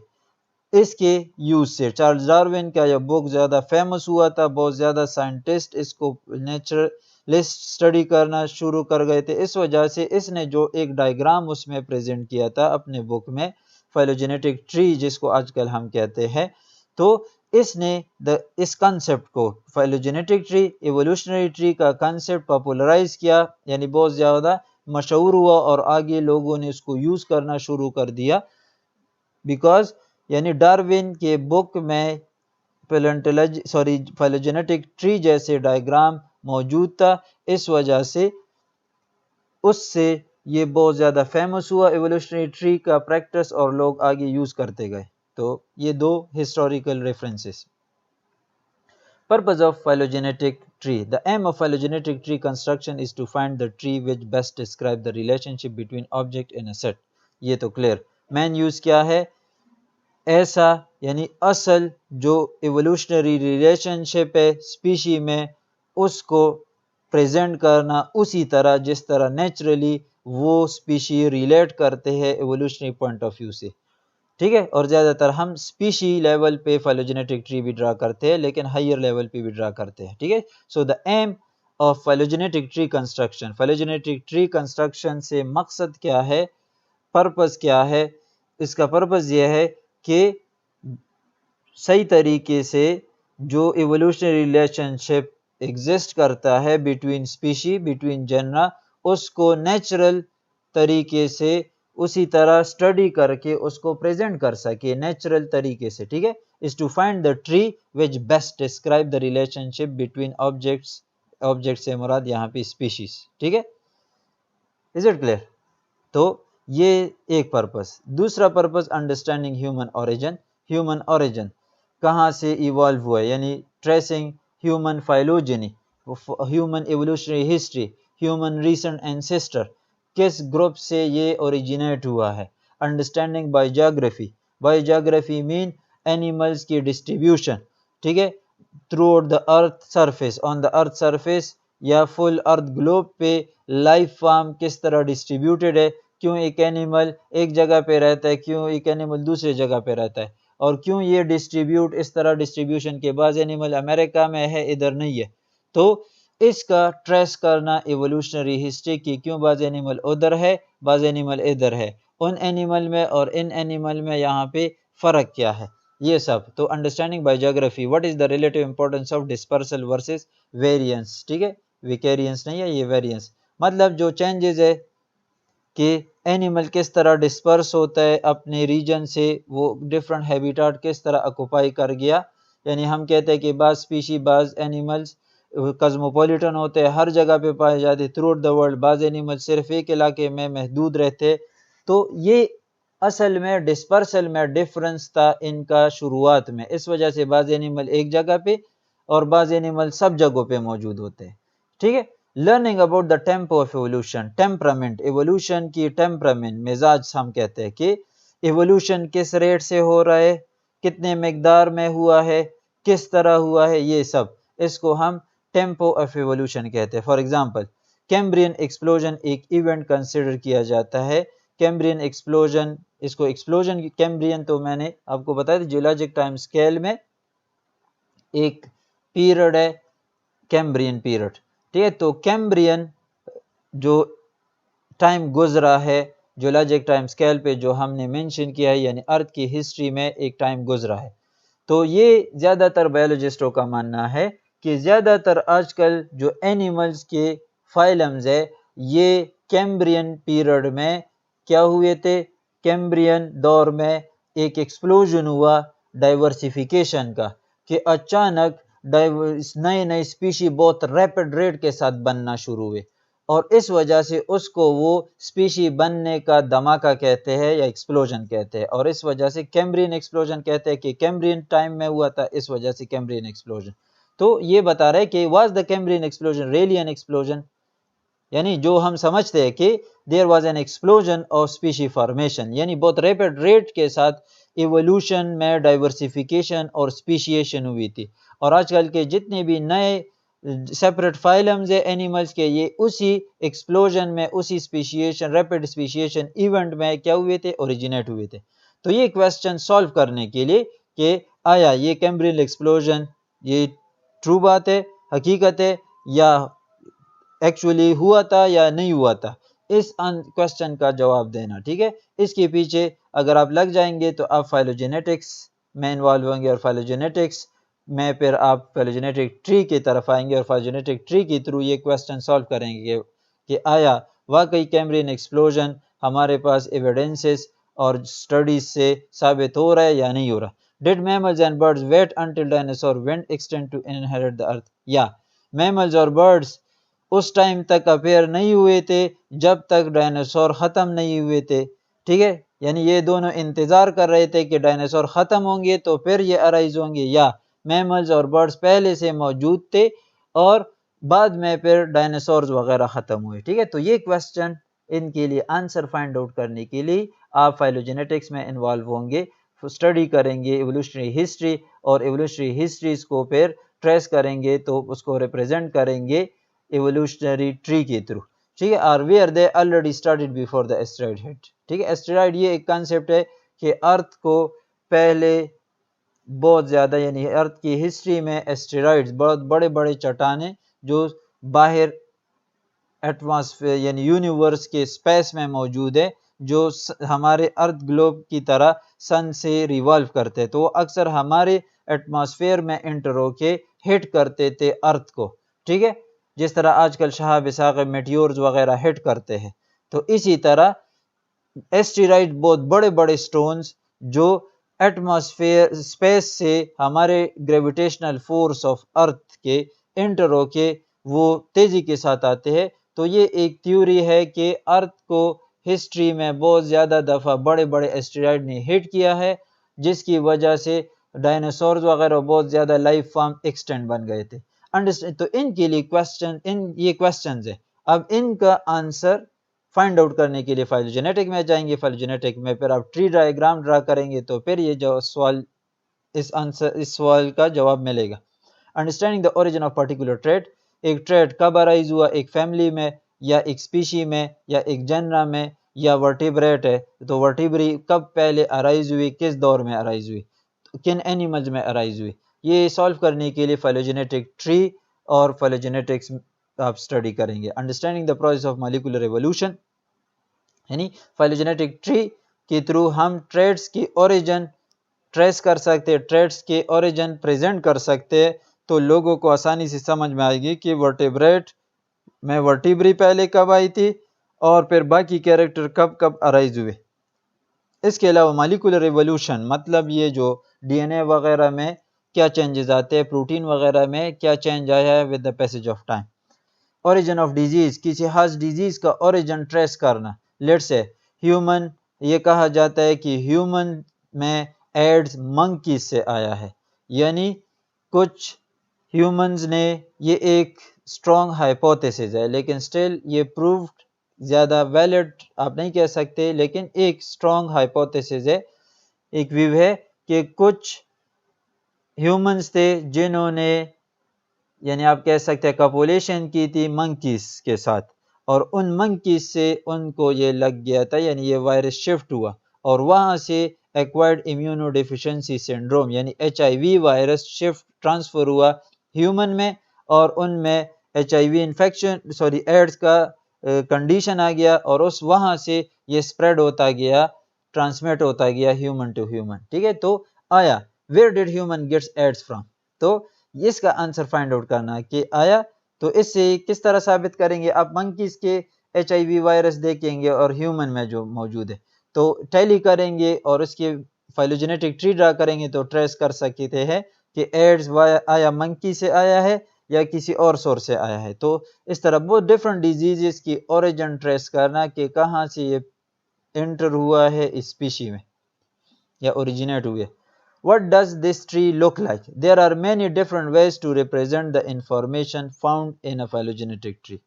इसके यूज से चार्ल्स डार्विन का यह बुक ज्यादा फेमस हुआ था, बहुत ज्यादा साइंटिस्ट इसको नेचुरलिस्ट स्टडी करना शुरू कर गए थे। इस वजह से इसने जो एक डायग्राम उसमें प्रेजेंट किया था अपने बुक में, फाइलोजेनेटिक ट्री जिसको आजकल हम कहते हैं, तो इसने इस कंसेप्ट को, फाइलोजेनेटिक ट्री, एवोल्यूशनरी ट्री का कंसेप्ट पॉपुलराइज किया, यानी बहुत ज्यादा मशहूर हुआ और आगे लोगों ने उसको यूज करना शुरू कर दिया। बिकॉज यानी डार्विन के बुक में फाइलोजेनेटिक ट्री जैसे डायग्राम मौजूद था, इस वजह से उससे ये बहुत ज़्यादा फेमस हुआ एवोल्यूशनरी ट्री का प्रैक्टिस और लोग आगे यूज़ करते गए। तो ये दो historical references. Purpose of phylogenetic tree. The aim of phylogenetic tree construction is to find the tree which best describe the relationship between object in a set. ये तो क्लियर। मेन यूज़ क्या है? ऐसा यानी असल जो एवोल्यूशनरी रिलेशनशिप है species में, उसको प्रेजेंट करना उसी तरह जिस तरह नेचुरली वो स्पीशी रिलेट करते हैं एवोल्यूशनरी पॉइंट ऑफ व्यू से। ठीक है, और ज़्यादातर हम स्पीशी लेवल पे फाइलोजेनेटिक ट्री भी ड्रा करते हैं, लेकिन हायर लेवल पे भी ड्रा करते हैं। ठीक है, so the aim of phylogenetic tree construction, phylogenetic tree construction से मकसद क्या है, पर्पस क्या है? इसका पर्पस यह है कि सही तरीके से जो एवोल्यूशनरी रिलेशनशिप एग्जिस्ट करता है बिटवीन स्पीशी, बिटवीन जनरा, उसको नेचुरल तरीके से उसी तरह स्टडी करके उसको प्रेजेंट कर सके नेचुरल तरीके से। ठीक है, is to find the tree which best describe the relationship between objects, object से मुराद यहाँ पे स्पीशीज। ठीक है, इज इट क्लियर? तो ये एक पर्पस। दूसरा purpose understanding human origin. Human origin कहाँ से इवॉल्व हुआ है, यानी tracing human phylogeny, human evolutionary history, human recent ancestor, किस ग्रुप से ये ओरिजिनेट हुआ है। Understanding by geography. By geography mean animals की डिस्ट्रीब्यूशन। ठीक है, throughout the earth surface, on the earth surface या फुल अर्थ ग्लोब पे लाइफ फॉर्म किस तरह डिस्ट्रीब्यूटेड है, क्यों एक एनिमल एक जगह पे रहता है, क्यों एक एनिमल दूसरी जगह पे रहता है, और क्यों ये डिस्ट्रीब्यूट इस तरह डिस्ट्रीब्यूशन के बाद एनिमल अमेरिका में है इधर नहीं है। तो इसका ट्रेस करना एवोल्यूशनरी हिस्ट्री की, क्यों बाज एनिमल उधर है बाज एनिमल इधर है, उन एनिमल में और इन एनिमल में यहाँ पे फ़र्क क्या है, ये सब। तो understanding by geography, what is the relative importance of dispersal versus variance. ठीक है, विकेरियंस नहीं है, ये वेरिएंस मतलब जो चेंजेस है कि एनिमल किस तरह डिस्पर्स होता है अपने रीजन से, वो डिफरेंट हैबिटाट किस तरह ऑक्यूपाई कर गया। यानी हम कहते हैं कि बाज़ स्पीशी, बाज़ एनिमल्स कॉस्मोपॉलिटन होते हैं, हर जगह पे पाए जाते थ्रू आउट द वर्ल्ड, बाज़ एनिमल सिर्फ एक इलाके में महदूद रहते। तो ये असल में डिस्पर्सल में डिफरेंस था इनका शुरुआत में, इस वजह से बाज़ एनिमल एक जगह पे और बाज़ एनिमल सब जगहों पे मौजूद होते हैं। ठीक है, learning about the tempo of evolution, temperament, evolution की टेम्परामेंट, मिजाज हम कहते हैं कि एवोल्यूशन किस रेट से हो रहा है, कितने मिकदार में हुआ है, किस तरह हुआ है, ये सब इसको हम टेम्पो ऑफ एवोल्यूशन कहते हैं। फॉर एग्जांपल, कैम्ब्रियन एक्सप्लोजन एक इवेंट कंसिडर किया जाता है। कैम्ब्रियन एक्सप्लोजन, इसको एक्सप्लोजन की कैम्ब्रियन तो मैंने आपको बताया था, जियोलॉजिक टाइम स्केल में एक पीरियड है कैम्ब्रियन पीरियड। ठीक है, तो कैम्ब्रियन जो टाइम गुजरा है जियोलॉजिक टाइम स्केल पे जो हमने मेंशन किया है, यानी अर्थ की हिस्ट्री में एक टाइम गुजरा है। तो ये ज़्यादातर बायोलॉजिस्टों का मानना है कि ज़्यादातर आजकल जो एनिमल्स के फाइलम्स है ये कैम्ब्रियन पीरियड में क्या हुए थे, कैम्ब्रियन दौर में एक एक्सप्लोजन हुआ डाइवर्सिफिकेशन का, कि अचानक नए नए स्पीशी बहुत रैपिड रेट के साथ बनना शुरू हुए और इस वजह से उसको वो स्पीशी बनने का धमाका कहते हैं या एक्सप्लोजन कहते हैं, और इस वजह से कैम्ब्रियन एक्सप्लोजन कहते हैं कि कैम्ब्रियन टाइम में हुआ था, इस वजह से कैम्ब्रियन एक्सप्लोजन। तो ये बता रहे कि was the Cambrian explosion really an explosion, यानी जो हम समझते हैं कि there was an explosion of species formation, यानी बहुत रैपिड रेट के साथ इवोल्यूशन में डाइवर्सिफिकेशन और स्पीशिएशन हुई थी। और आजकल के जितने भी नए सेपरेट फाइलम्स है एनिमल्स के, ये उसी एक्सप्लोजन में, उसी स्पीशिएशन, रैपिड स्पीशिएशन इवेंट में क्या हुए थे, ओरिजिनेट हुए थे। तो ये क्वेश्चन सॉल्व करने के लिए कि आया ये कैम्ब्रियन एक्सप्लोजन ये ट्रू बात है, हकीकत है, या एक्चुअली हुआ था या नहीं हुआ था, इस क्वेश्चन का जवाब देना। ठीक है, इसके पीछे अगर आप लग जाएंगे तो आप फाइलोजेनेटिक्स में इन्वॉल्व होंगे और फाइलोजेनेटिक्स में फिर आप फाइलोजेनेटिक ट्री की तरफ आएंगे और फाइलोजेनेटिक ट्री के थ्रू ये क्वेश्चन सॉल्व करेंगे कि आया वाकई कैम्ब्रियन एक्सप्लोजन हमारे पास एविडेंसेस और स्टडीज से साबित हो रहा है या नहीं हो रहा। Did mammals and birds wait until dinosaur went extend to inherit the earth, या मैमल्स और बर्ड्स उस टाइम तक अपेयर नहीं हुए थे जब तक डायनासोर ख़त्म नहीं हुए थे। ठीक है, यानी ये दोनों इंतज़ार कर रहे थे कि डायनासोर ख़त्म होंगे तो फिर ये अराइज होंगे, या मैमल्स और बर्ड्स पहले से मौजूद थे और बाद में फिर डायनासोर्स वगैरह ख़त्म हुए। ठीक है, तो ये क्वेश्चन इनके लिए आंसर फाइंड आउट करने के लिए आप फाइलोजेनेटिक्स में इन्वॉल्व होंगे, स्टडी करेंगे एवोल्यूशनरी हिस्ट्री, और एवोल्यूशनरी हिस्ट्रीज को फिर ट्रेस करेंगे तो उसको रिप्रेजेंट करेंगे एवोल्यूशनरी ट्री के थ्रू। ठीक है, और were they already started before the asteroid hit. ठीक है, एस्टेरॉयड ये एक कंसेप्ट है कि अर्थ को पहले बहुत ज़्यादा, यानी अर्थ की हिस्ट्री में एस्टेरॉयड्स, बहुत बड़े बड़े चट्टानें जो बाहर एटमॉस्फेयर यानी यूनिवर्स के स्पेस में मौजूद है, जो हमारे अर्थ ग्लोब की तरह सन से रिवॉल्व करते हैं, तो वो अक्सर हमारे एटमॉस्फेयर में इंटर होके हिट करते थे अर्थ को। ठीक है, जिस तरह आजकल शहाब साक़ब मेटियोर्स वगैरह हिट करते हैं, तो इसी तरह एस्टेरॉयड बहुत बड़े बड़े स्टोन्स जो एटमॉस्फेयर स्पेस से हमारे ग्रेविटेशनल फोर्स ऑफ अर्थ के इंटर होके वो तेजी के साथ आते हैं। तो ये एक थ्योरी है कि अर्थ को हिस्ट्री में बहुत ज़्यादा दफ़ा बड़े बड़े एस्टेरॉयड ने हिट किया है, जिसकी वजह से डायनासोर्स वगैरह बहुत ज़्यादा लाइफ फॉर्म एक्सटेंड बन गए थे। अंडरस्टैंड, तो इनके लिए क्वेश्चन, ये क्वेश्चन है, अब इनका आंसर फाइंड आउट करने के लिए फाइलोजेनेटिक में जाएंगे। फाइलोजेनेटिक में फिर आप ट्री डायग्राम ड्रा करेंगे तो फिर ये जो सवाल, इस सवाल का जवाब मिलेगा। Understanding the origin of particular trade, एक ट्रेड कब अराइज हुआ, एक फैमिली में या एक स्पीशी में या एक जनरा में या वर्टिब्रेट है, तो वर्टिब्री कब पहले अराइज हुई, किस दौर में अराइज हुई, किन एनिमल्स में अराइज हुई, ये सॉल्व करने के लिए फाइलोजेनेटिक ट्री और फाइलोजेनेटिक्स आप स्टडी करेंगे। Understanding the process of molecular evolution, यानी फाइलोजेनेटिक ट्री के थ्रू हम ट्रेड्स की ओरिजिन ट्रेस कर सकते हैं, ट्रेड्स के ओरिजिन प्रेजेंट कर सकते हैं, तो लोगों को आसानी से समझ में आएगी कि वर्टिब्रेट में वर्टिब्री पहले कब आई थी और फिर बाकी कैरेक्टर कब कब अराइज हुए। इसके अलावा मॉलिक्यूलर एवोल्यूशन मतलब ये जो डीएनए वगैरह में क्या चेंजेस आते हैं, प्रोटीन वगैरह में क्या चेंज आया है with the passage of time. Origin of disease, किसी खास डिजीज का ओरिजिन ट्रेस करना, लेट्स से ह्यूमन ये कहा जाता है कि ह्यूमन में एड्स मंकीज से आया है, यानी कुछ ह्यूमंस ने, ये एक स्ट्रॉन्ग हाइपोथेसिस है लेकिन स्टिल ये प्रूव्ड ज़्यादा वैलिड आप नहीं कह सकते, लेकिन एक स्ट्रॉन्ग हाइपोथेसिस है, एक व्यू है कि कुछ ह्यूमंस थे जिन्होंने, यानी आप कह सकते हैं कॉपुलेशन की थी मंकीज के साथ, और उन मंकीज से उनको ये लग गया था, यानी ये वायरस शिफ्ट हुआ और वहां से एक्वायर्ड इम्यूनोडेफिशिएंसी सिंड्रोम यानी HIV वायरस शिफ्ट ट्रांसफर हुआ ह्यूमन में, और उनमें HIV इन्फेक्शन एड्स का कंडीशन आ गया और उस वहां से ये स्प्रेड होता गया, ट्रांसमिट होता गया ह्यूमन टू ह्यूमन। ठीक है, तो आया where did human gets AIDS from, तो इसका आंसर फाइंड आउट करना कि आया, तो इससे किस तरह साबित करेंगे, आप मंकीज के HIV वायरस देखेंगे और ह्यूमन में जो मौजूद है तो टैली करेंगे और उसके फाइलोजेनेटिक ट्री ड्रा करेंगे तो ट्रेस कर सकते हैं कि एड्स आया मंकी से आया है या किसी और सोर्स से आया है। तो इस तरह बहुत डिफरेंट डिजीजेस की ओरिजिन ट्रेस करना कि कहाँ से ये एंटर हुआ है इस स्पीशी में या ओरिजिनेट हुए। What does this tree look like? There are many different ways to represent the information found in a phylogenetic tree.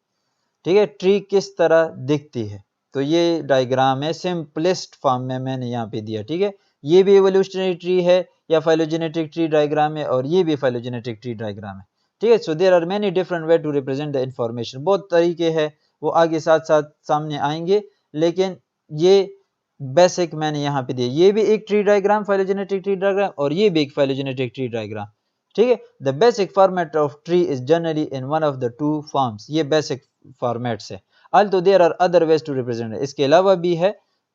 ठीक है, ट्री किस तरह दिखती है, तो ये डायग्राम है, सिंपलेस्ट फॉर्म में मैंने यहाँ पे दिया। ठीक है, ये भी एवोल्यूशनरी ट्री है या फाइलोजेनेटिक ट्री डायग्राम है, और ये भी फाइलोजेनेटिक ट्री डायग्राम है। ठीक है, so there are many different way to represent the information, बहुत तरीके हैं, वो आगे साथ साथ सामने आएंगे, लेकिन ये बेसिक मैंने यहाँ पे दिया। ये भी एक tree diagram, phylogenetic tree diagram, और ये भी एक फाइलोजेनेटिक ट्री डायग्राम। ठीक है, the basic format of tree is generally in one of the two forms, ये बेसिक फॉर्मेट्स है। Although there are other ways to represent, इसके अलावा भी है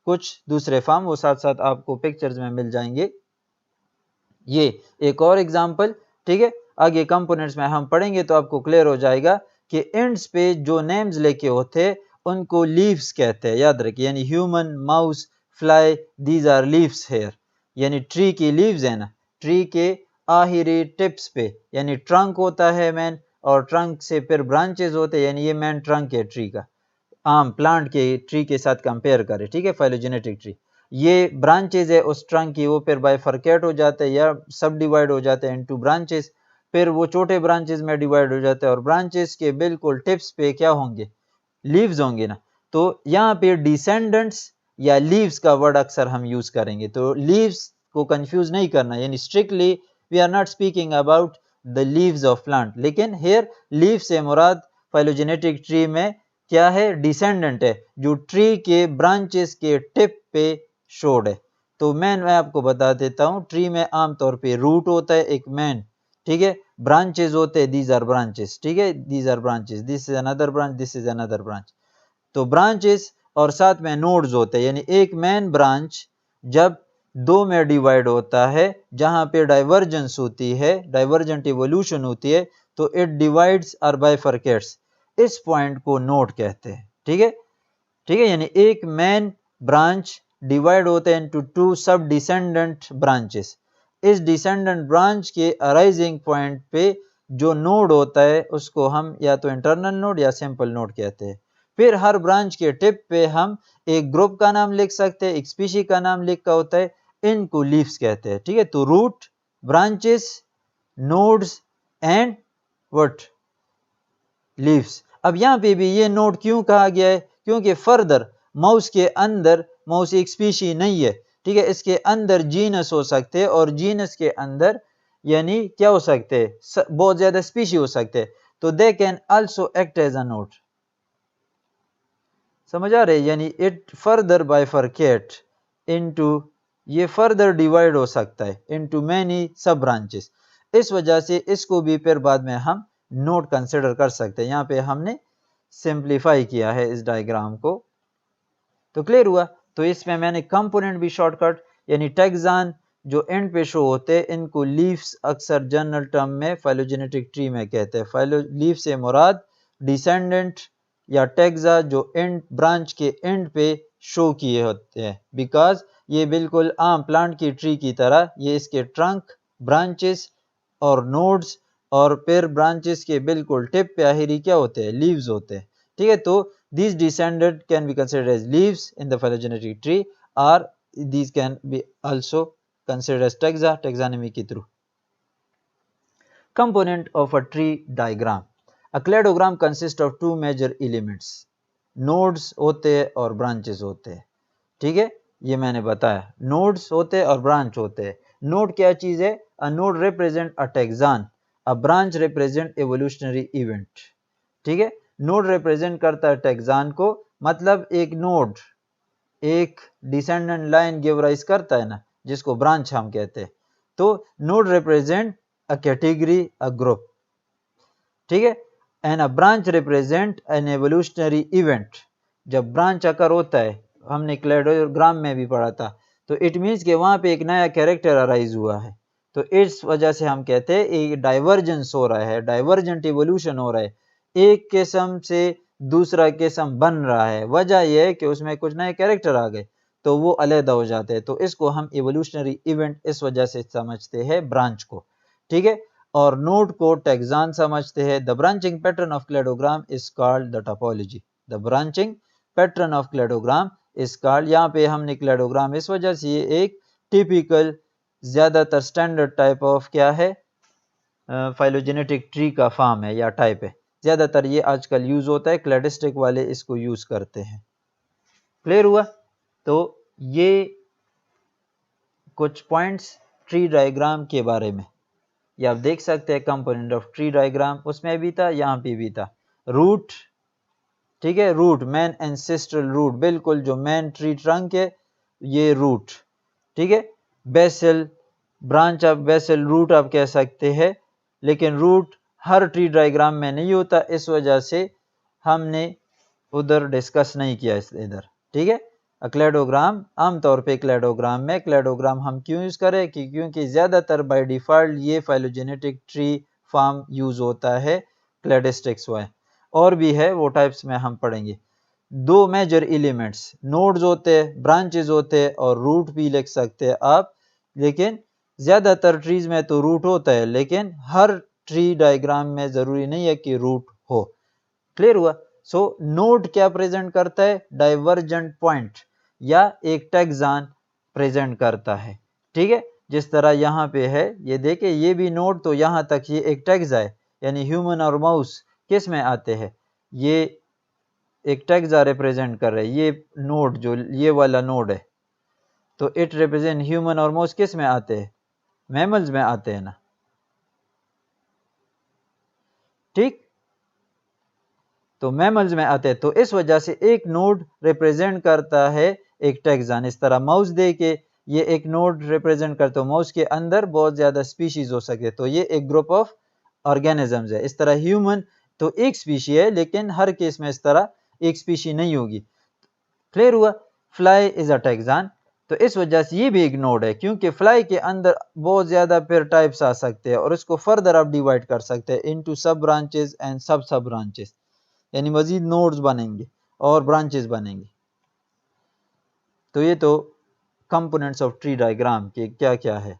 कुछ दूसरे फॉर्म, वो साथ साथ आपको पिक्चर्स में मिल जाएंगे। ये एक और एग्जांपल। ठीक है, आगे कंपोनेंट्स में हम पढ़ेंगे तो आपको क्लियर हो जाएगा कि एंड्स पे जो नेम्स लेके होते उनको लीव्स कहते हैं, याद रखिए, यानी human, mouse, fly, these are leaves here, यानी ट्री की लीव्स है ना, ट्री के आखिरी टिप्स पे, यानी ट्रंक होता है मैन, और ट्रंक से फिर ब्रांचेस होते हैं, यानी ये मैन ट्रंक है ट्री का, आम प्लांट के ट्री के साथ कंपेयर करें। ठीक है, फाइलोजेनेटिक ट्री, ये ब्रांचेज है उस ट्रंक की, वो फिर बाइफरकेट हो जाते हैं या सब डिवाइड हो जाते हैं इनटू ब्रांचेस, फिर वो छोटे ब्रांचेस में डिवाइड हो जाते हैं, और ब्रांचेस के बिल्कुल टिप्स पे क्या होंगे, लीव्स होंगे ना। तो यहाँ पे डिसेंडेंट्स या लीव्स का वर्ड अक्सर हम यूज करेंगे, तो लीव्स को कंफ्यूज नहीं करना, यानी strictly we are not speaking about the leaves of plant, लेकिन हेयर लीव से मुराद फाइलोजेनेटिक ट्री में क्या है, डिसेंडेंट है जो ट्री के ब्रांचेस के टिप पे शोड है। तो मैं आपको बता देता हूँ, ट्री में आमतौर पे रूट होता है एक मैन, ठीक है, ब्रांचेस होते हैं, दीज आर ब्रांचेस, ठीक है, these are branches, this is another branch, this is another branch. तो ब्रांचेस और साथ में नोड्स होते हैं, यानी एक मेन ब्रांच जब दो में डिवाइड होता है, जहां पे डाइवर्जेंस होती है, डाइवर्जेंट इवोल्यूशन होती है, तो इट डिवाइड्स और बाइफरकेट्स, इस पॉइंट को नोड कहते हैं। ठीक है, ठीक है, यानी एक मेन ब्रांच डिवाइड होते हैं इनटू टू सब डिसेंडेंट ब्रांचेस, इस डिसेंडेंट ब्रांच के अराइजिंग पॉइंट पे जो नोड होता है उसको हम या तो इंटरनल नोड या सिंपल नोड कहते हैं। फिर हर ब्रांच के टिप पे हम एक ग्रुप का नाम लिख सकते हैं, एक स्पीशी का नाम लिखा होता है, इनको लीव्स कहते हैं। ठीक है, तो root, branches, nodes and what, leaves. अब यहाँ पे भी ये नोड क्यों कहा गया है, क्योंकि फर्दर माउस के अंदर, माउस एक स्पीशी नहीं है, ठीक है, इसके अंदर जीनस हो सकते हैं, और जीनस के अंदर यानी क्या हो सकते हैं, बहुत ज्यादा स्पीशी हो सकते हैं, तो they can also act as a node. समझ आ रहे, यानी इट फर्दर बाइफरकेट इनटू, ये फर्दर डिवाइड हो सकता है इनटू मैनी सब ब्रांचेस, इस वजह से इसको भी फिर बाद में हम नोड कंसिडर कर सकते हैं। यहाँ पे हमने सिंप्लीफाई किया है इस डायग्राम को, तो क्लियर हुआ। तो इसमें मैंने कंपोनेंट भी शॉर्टकट, यानी टैक्सान जो एंड पे शो होते हैं, इनको लीव्स अक्सर जनरल टर्म में फाइलोजेनेटिक ट्री में कहते हैं। फाइलो लीव से मुराद डिसेंडेंट या टैक्सा जो एंड ब्रांच के एंड पे शो किए होते हैं, बिकॉज ये बिल्कुल आम प्लांट की ट्री की तरह, ये इसके ट्रंक, ब्रांचेस और नोड्स, और फिर ब्रांचेस के बिल्कुल टिप पे आखिरी क्या होते हैं, लीव्स होते हैं। ठीक है, तो these descended can be considered as leaves in the phylogenetic tree. or these can be also considered as taxa, taxonomy के through. Component of a tree diagram. A cladogram consists of two major elements. Nodes होते हैं और branches होते हैं. ठीक है, ये मैंने बताया. Nodes होते हैं और branch होते हैं. Node क्या चीज है? A node represent a taxon. A branch represent evolutionary event. ठीक है, नोड रिप्रेजेंट करता है टैक्सान को, मतलब एक नोड एक डिसेंडेंट लाइन गिव राइज करता है ना, जिसको ब्रांच हम कहते हैं. तो node represent a category, a group. ठीक है, and a branch represent an evolutionary event. जब ब्रांच अकर होता है, हमने क्लेडोग्राम में भी पढ़ा था, तो इट मीन्स कि वहां पे एक नया कैरेक्टर अराइज हुआ है. तो इस वजह से हम कहते हैं एक डाइवर्जेंस हो रहा है, डाइवर्जेंट इवोल्यूशन हो रहा है, एक किस्म से दूसरा किस्म बन रहा है. वजह यह है कि उसमें कुछ नए कैरेक्टर आ गए, तो वो अलहदा हो जाते हैं. तो इसको हम इवोल्यूशनरी इवेंट इस वजह से समझते हैं ब्रांच को. ठीक है, और नोड को टैक्सान समझते हैं. The branching pattern of cladogram is called the topology. The branching pattern of cladogram is called, यहाँ पे हमने क्लेडोग्राम इस वजह से ये एक टिपिकल ज्यादातर स्टैंडर्ड टाइप ऑफ क्या है, फाइलोजेनेटिक ट्री का फॉर्म है या टाइप है. ज्यादातर ये आजकल यूज होता है, क्लैडिस्टिक वाले इसको यूज करते हैं. क्लियर हुआ? तो ये कुछ पॉइंट्स ट्री डायग्राम के बारे में. ये आप देख सकते हैं कंपोनेंट ऑफ ट्री डायग्राम, उसमें भी था, यहाँ पे भी था. रूट, ठीक है, रूट मेन एंसेस्ट्रल रूट, बिल्कुल जो मेन ट्री ट्रंक है ये रूट. ठीक है, बेसल ब्रांच आप बेसल रूट आप कह सकते हैं, लेकिन रूट हर ट्री डायग्राम में नहीं होता, इस वजह से हमने उधर डिस्कस नहीं किया इधर. ठीक है, क्लेडोग्राम आमतौर पे क्लेडोग्राम में क्लेडोग्राम हम क्यों यूज करें कि क्योंकि ज्यादातर बाय डिफॉल्ट ये फाइलोजेनेटिक ट्री फॉर्म यूज होता है क्लेडिस्टिक्स वाले. और भी है, वो टाइप्स में हम पढ़ेंगे. दो मेजर एलिमेंट्स नोड्स होते हैं, ब्रांचेस होते हैं, और रूट भी लिख सकते हैं आप. लेकिन ज्यादातर ट्रीज में तो रूट होता है, लेकिन हर ट्री डायग्राम में जरूरी नहीं है कि रूट हो. क्लियर हुआ? सो नोड क्या प्रेजेंट करता है? डाइवर्जेंट पॉइंट या एक टैक्सान प्रेजेंट करता है. ठीक है, जिस तरह यहाँ पे है, ये देखे ये भी नोड, तो यहाँ तक ये एक टैक्सा है, यानी ह्यूमन और माउस किस में आते हैं, ये एक टैक्सा रिप्रेजेंट कर रहे हैं. ये नोड जो ये वाला नोड है, तो इट रिप्रेजेंट ह्यूमन और माउस किस में आते हैं? मैमल्स में आते हैं ना. ठीक, तो मैमल्स में आते हैं, तो इस वजह से एक नोड रिप्रेजेंट करता है एक टैक्सान. इस तरह माउस दे के ये एक नोड रिप्रेजेंट करता है. माउस के अंदर बहुत ज्यादा स्पीशीज हो सकते, तो ये एक ग्रुप ऑफ ऑर्गेनिजम्स है. इस तरह ह्यूमन तो एक स्पीशी है, लेकिन हर केस में इस तरह एक स्पीशी नहीं होगी. क्लियर हुआ? फ्लाई इज अ टैक्सान, तो इस वजह से ये भी एक नोड है, क्योंकि फ्लाई के अंदर बहुत ज्यादा पेयर टाइप्स आ सकते हैं, और इसको फर्दर आप डिवाइड कर सकते हैं इनटू सब ब्रांचेस एंड सब ब्रांचेस, यानी मजीद नोड्स बनेंगे और ब्रांचेस बनेंगे. तो ये तो कंपोनेंट्स ऑफ ट्री डायग्राम के क्या क्या है.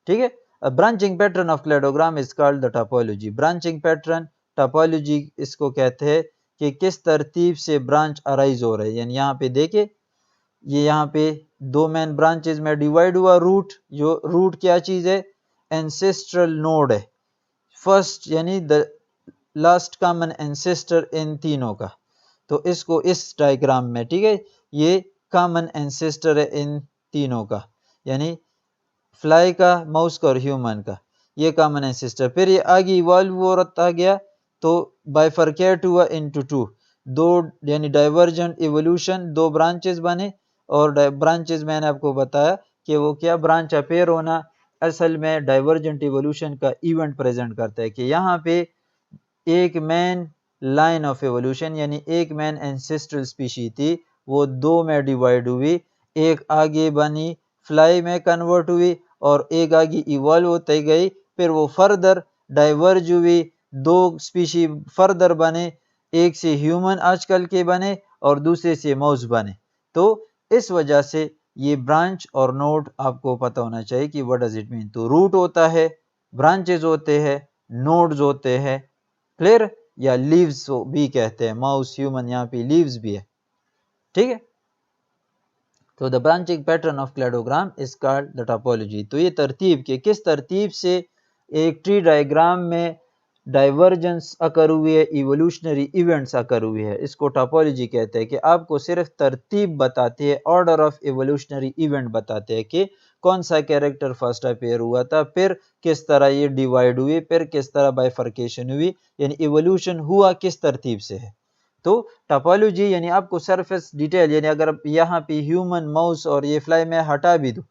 ठीक है, branching pattern of cladogram is called the topology. Branching pattern, topology इसको कहते हैं कि किस तरतीब से ब्रांच अराइज हो रहे हैं. यानी यहाँ पे देखे, ये यहाँ पे दो मेन ब्रांचेस में डिवाइड हुआ. रूट, जो रूट क्या चीज है? एंसेस्ट्रल नोड है, फर्स्ट यानी द लास्ट कॉमन एंसेस्टर इन तीनों का. तो इसको इस डायग्राम में, ठीक है, ये कॉमन एंसेस्टर है इन तीनों का, यानी फ्लाई का, माउस का और ह्यूमन का, ये कॉमन एंसेस्टर. फिर ये आगे इवॉल्व होता गया, तो बाइफरकेट हुआ इनटू टू, दो यानी डाइवर्जेंट इवोल्यूशन, दो ब्रांचेस बने. और ब्रांचेस मैंने आपको बताया कि वो क्या, ब्रांच अपेयर होना असल में डाइवर्जेंट इवोल्यूशन का इवेंट प्रेजेंट करता है, कि यहाँ पे एक मैन लाइन ऑफ एवोल्यूशन यानी एक मैन एंसेस्ट्रल स्पीशी थी, वो दो में डिवाइड हुई, एक आगे बनी फ्लाई में कन्वर्ट हुई, और एक आगे इवॉल्व होते गई, फिर वो फर्दर डाइवर्ज हुई, दो स्पीशी फर्दर बने, एक से ह्यूमन आजकल के बने और दूसरे से माउस बने. तो इस वजह से ये ब्रांच और नोड आपको पता होना चाहिए कि व्हाट डज इट मीन. तो रूट होता है, ब्रांचेस होते हैं, नोड्स होते हैं. क्लियर? या लीव्स भी कहते हैं, माउस ह्यूमन यहाँ पे लीव्स भी है. ठीक है, तो the branching pattern of cladogram is called the topology. तो ये तरतीब के किस तरतीब से एक ट्री डायग्राम में डाइवर्जेंस अकर हुई है, इवोल्यूशनरी इवेंट्स अकर हुई है, इसको टोपोलॉजी कहते हैं। कि आपको सिर्फ तरतीब बताती है, ऑर्डर ऑफ इवोल्यूशनरी इवेंट बताते हैं कि कौन सा कैरेक्टर फर्स्ट अपेयर हुआ था, फिर किस तरह ये डिवाइड हुई, फिर किस तरह बाइफर्केशन हुई, यानी इवोल्यूशन हुआ किस तरतीब से है। तो टोपोलॉजी यानी आपको सरफेस डिटेल, यानी अगर यहाँ पे ह्यूमन, माउस और ये फ्लाई मैं हटा भी दूं,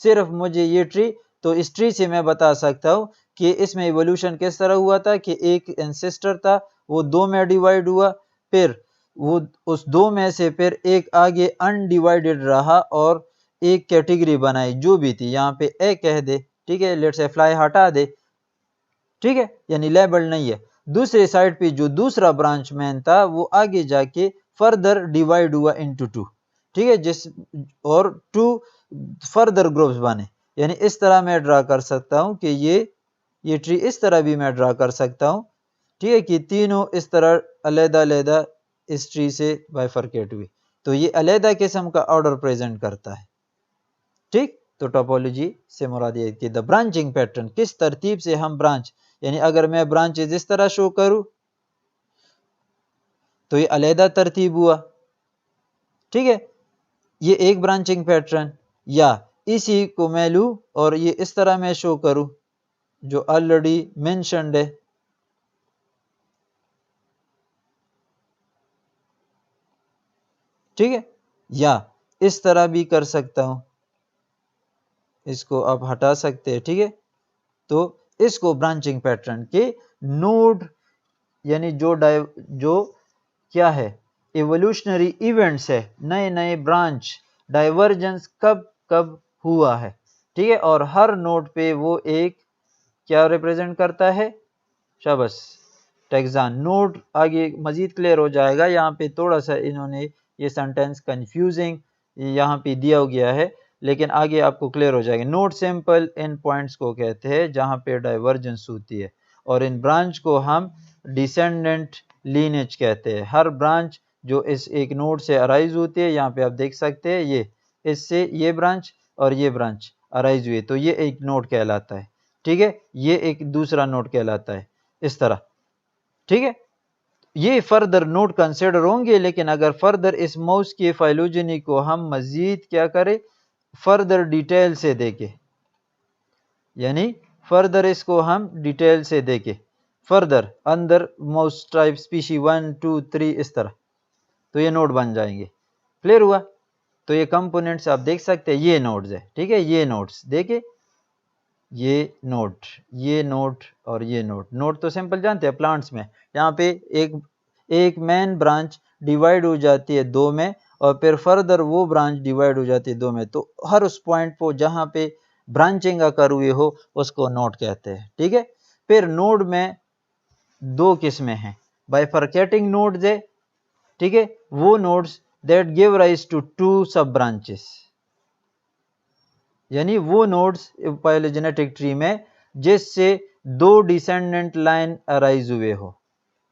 सिर्फ मुझे ये ट्री, तो इस ट्री से मैं बता सकता हूँ कि इसमें इवोल्यूशन किस तरह हुआ था कि एक एंसेस्टर था, वो दो में डिवाइड हुआ, फिर वो उस दो में से फिर एक आगे अनडिवाइडेड रहा और एक कैटेगरी बनाई जो भी थी, यहाँ पे ए कह दे, ठीक है, लेट्स से फ्लाई हटा दे, ठीक है, यानी लेबल नहीं है। दूसरे साइड पे जो दूसरा ब्रांच मैन था वो आगे जाके फर्दर डिवाइड हुआ इनटू टू, ठीक है, जिस और टू फर्दर ग्रुप्स बने। यानी इस तरह मैं ड्रा कर सकता हूं कि ये ट्री इस तरह भी मैं ड्रा कर सकता हूं, ठीक है, कि तीनों इस तरह अलग-अलग इस ट्री से बाइफरकेट हुई। तो ये अलग किस्म का ऑर्डर प्रेजेंट करता है, ठीक। तो टोपोलॉजी से मुराद ये कि द ब्रांचिंग पैटर्न, किस तरतीब से हम ब्रांच, यानी अगर मैं ब्रांचेज इस तरह शो करूं तो ये अलहदा तरतीब हुआ, ठीक है, ये एक ब्रांचिंग पैटर्न। या इसी को मैं लूं और ये इस तरह मैं शो करूं जो ऑलरेडी मेंशन्ड है, ठीक है, या इस तरह भी कर सकता हूं, इसको आप हटा सकते हैं, ठीक है। तो इसको ब्रांचिंग पैटर्न के नोड, यानी जो क्या है, इवोल्यूशनरी इवेंट्स है, नए नए ब्रांच डाइवर्जेंस कब कब हुआ है, ठीक है, और हर नोड पे वो एक क्या रिप्रेजेंट करता है, शाबाश, टैक्सान। नोड आगे मजीद क्लियर हो जाएगा, यहाँ पे थोड़ा सा इन्होंने ये सेंटेंस कंफ्यूजिंग यहाँ पे दिया गया है, लेकिन आगे आपको क्लियर हो जाएगा। नोड सिंपल इन पॉइंट्स को कहते हैं जहाँ पे डाइवर्जेंस होती है, और इन ब्रांच को हम डिसेंडेंट लीनेज कहते हैं। हर ब्रांच जो इस एक नोड से अराइज होती है, यहाँ पे आप देख सकते हैं ये इससे ये ब्रांच और ये ब्रांच अराइज हुई, तो ये एक नोड कहलाता है, ठीक है, ये एक दूसरा नोड कहलाता है, इस तरह, ठीक है। ये फर्दर नोड कंसिडर होंगे, लेकिन अगर फर्दर इस माउस की फाइलोजेनी को हम मजीद क्या करें, फर्दर डिटेल से देखें, यानी फर्दर इसको हम डिटेल से देखें, फर्दर अंदर माउस टाइप स्पीशी 1 2 3 इस तरह, तो ये नोड बन जाएंगे। क्लियर हुआ? तो ये कंपोनेंट्स आप देख सकते हैं, ये नोड्स है, ठीक है, ये नोड्स देखे, ये नोड और ये नोड तो सिंपल जानते हैं प्लांट्स में, यहाँ पे एक मेन ब्रांच डिवाइड हो जाती है दो में, और फिर फर्दर वो ब्रांच डिवाइड हो जाती है दो में, तो हर उस पॉइंट को जहाँ पे ब्रांचिंग अकर हुई हो उसको नोड कहते हैं, ठीक है। फिर नोड में दो किस्में हैं, बाइफरकेटिंग नोड्स है, ठीक है, वो nodes that give rise to two sub branches, यानी वो नोड्स फाइलोजेनेटिक ट्री में जिससे दो डिसेंडेंट लाइन अराइज हुए हो,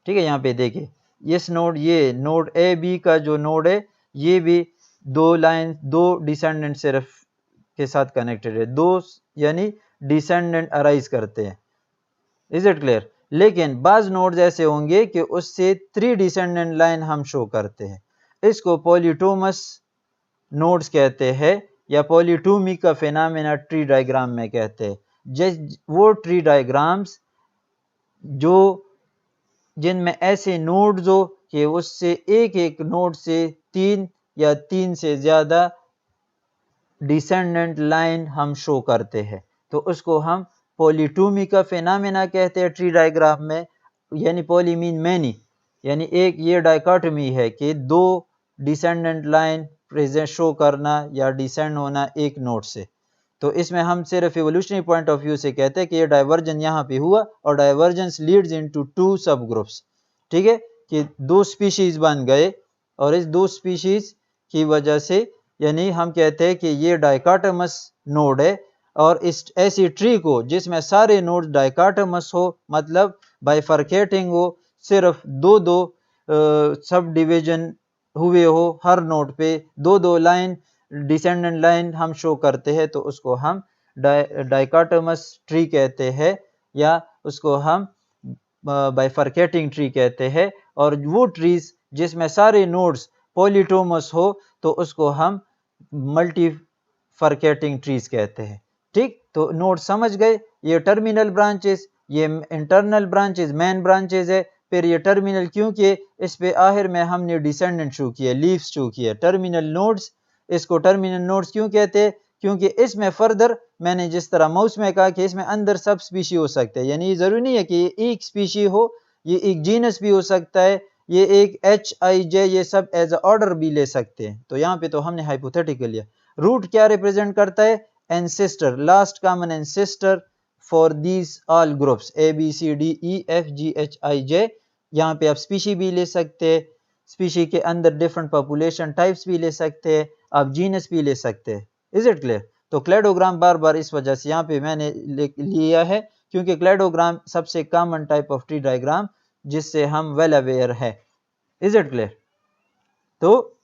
ठीक है। यहाँ पे देखिए इस नोड, ये नोड ए बी का जो नोड है, ये भी दो लाइन, दो डिसेंडेंट सिर्फ के साथ कनेक्टेड है, दो यानी डिसेंडेंट अराइज करते हैं, इज इट क्लियर। लेकिन बाज नोड्स ऐसे होंगे कि उससे 3 डिसेंडेंट लाइन हम शो करते हैं, इसको पॉलीटोमस नोड्स कहते हैं, या पॉलीटोमी का फिनोमेना ट्री डायग्राम में कहते हैं। वो ट्री डायग्राम्स जो जिनमें ऐसे नोड्स हो कि उससे एक एक नोड से 3 या 3 से ज्यादा डिसेंडेंट लाइन हम शो करते हैं, तो उसको हम पॉलीटोमी का फिनोमेना कहते हैं ट्री डायग्राम में। यानी पॉली मीन मैनी, यानी एक ये डाइकोटमी है कि दो डिसेंडेंट लाइन प्रेजेंट शो करना या डिसेंड होना एक नोड से, तो इसमें हम सिर्फ इवोल्यूशनरी पॉइंट ऑफ व्यू से कहते हैं कि ये डाइवर्जन यहाँ पे हुआ, और डाइवर्जेंस लीड्स इनटू 2 सब ग्रुप्स, ठीक है, कि दो स्पीशीज बन गए, और इस दो स्पीशीज की वजह से यानी हम कहते हैं कि ये डाइकोटमस नोड है। और इस ऐसी ट्री को जिसमें सारे नोड डाइकोटमस हो, मतलब बाइफरकेटिंग हो, सिर्फ दो दो सब डिवीजन हुए हो, हर नोड पे दो दो लाइन डिसेंडेंट लाइन हम शो करते हैं तो उसको हम डाइकोटोमस ट्री कहते हैं या उसको हम बाइफरकेटिंग ट्री कहते हैं। और वो ट्रीज जिसमें सारे नोड्स पॉलीटोमस हो तो उसको हम मल्टीफरकेटिंग ट्रीज कहते हैं। ठीक, तो नोड समझ गए, ये टर्मिनल ब्रांचेस, ये इंटरनल ब्रांचेस, मेन ब्रांचेस है। फिर ये टर्मिनल क्योंकि इस पे आखिर में हमने डिसेंडेंट शो किया, लीव्स शो किया, टर्मिनल नोड्स। इसको टर्मिनल नोड्स क्यों कहते हैं? क्योंकि इसमें फर्दर मैंने जिस तरह माउस में कहा कि इसमें अंदर सब स्पीशी हो सकते हैं, यानी जरूरी नहीं है कि ये एक स्पीशी हो, ये एक जीनस भी हो सकता है, ये एक HIJ, ये सब एज ऑर्डर भी ले सकते हैं। तो यहाँ पे तो हमने हाइपोथेटिकल लिया। रूट क्या रिप्रेजेंट करता है? Ancestor, last common ancestor for these all groups ABCDEFGHIJ। यहाँ पे आप स्पीशी भी ले सकते हैं, स्पीशी के अंदर डिफरेंट पॉपुलेशन टाइप्स भी ले सकते हैं, आप जीनस भी ले सकते हैं। Is it clear? तो क्लेडोग्राम बार बार इस वजह से यहाँ पे मैंने लिया है क्योंकि क्लेडोग्राम सबसे common type of tree diagram जिससे हम वेल अवेयर है। Is it clear? तो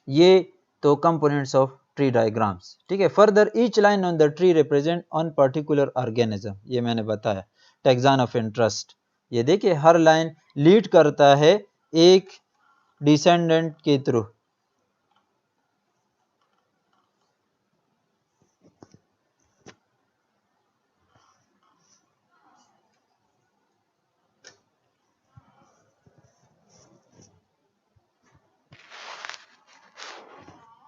ये तो कंपोनेंट्स ऑफ ट्री डायग्राम्स। ठीक है, further each line on the tree represent on particular organism, ये मैंने बताया। टैक्सॉन ऑफ इंटरेस्ट, ये देखिए हर लाइन लीड करता है एक डिसेंडेंट के थ्रू।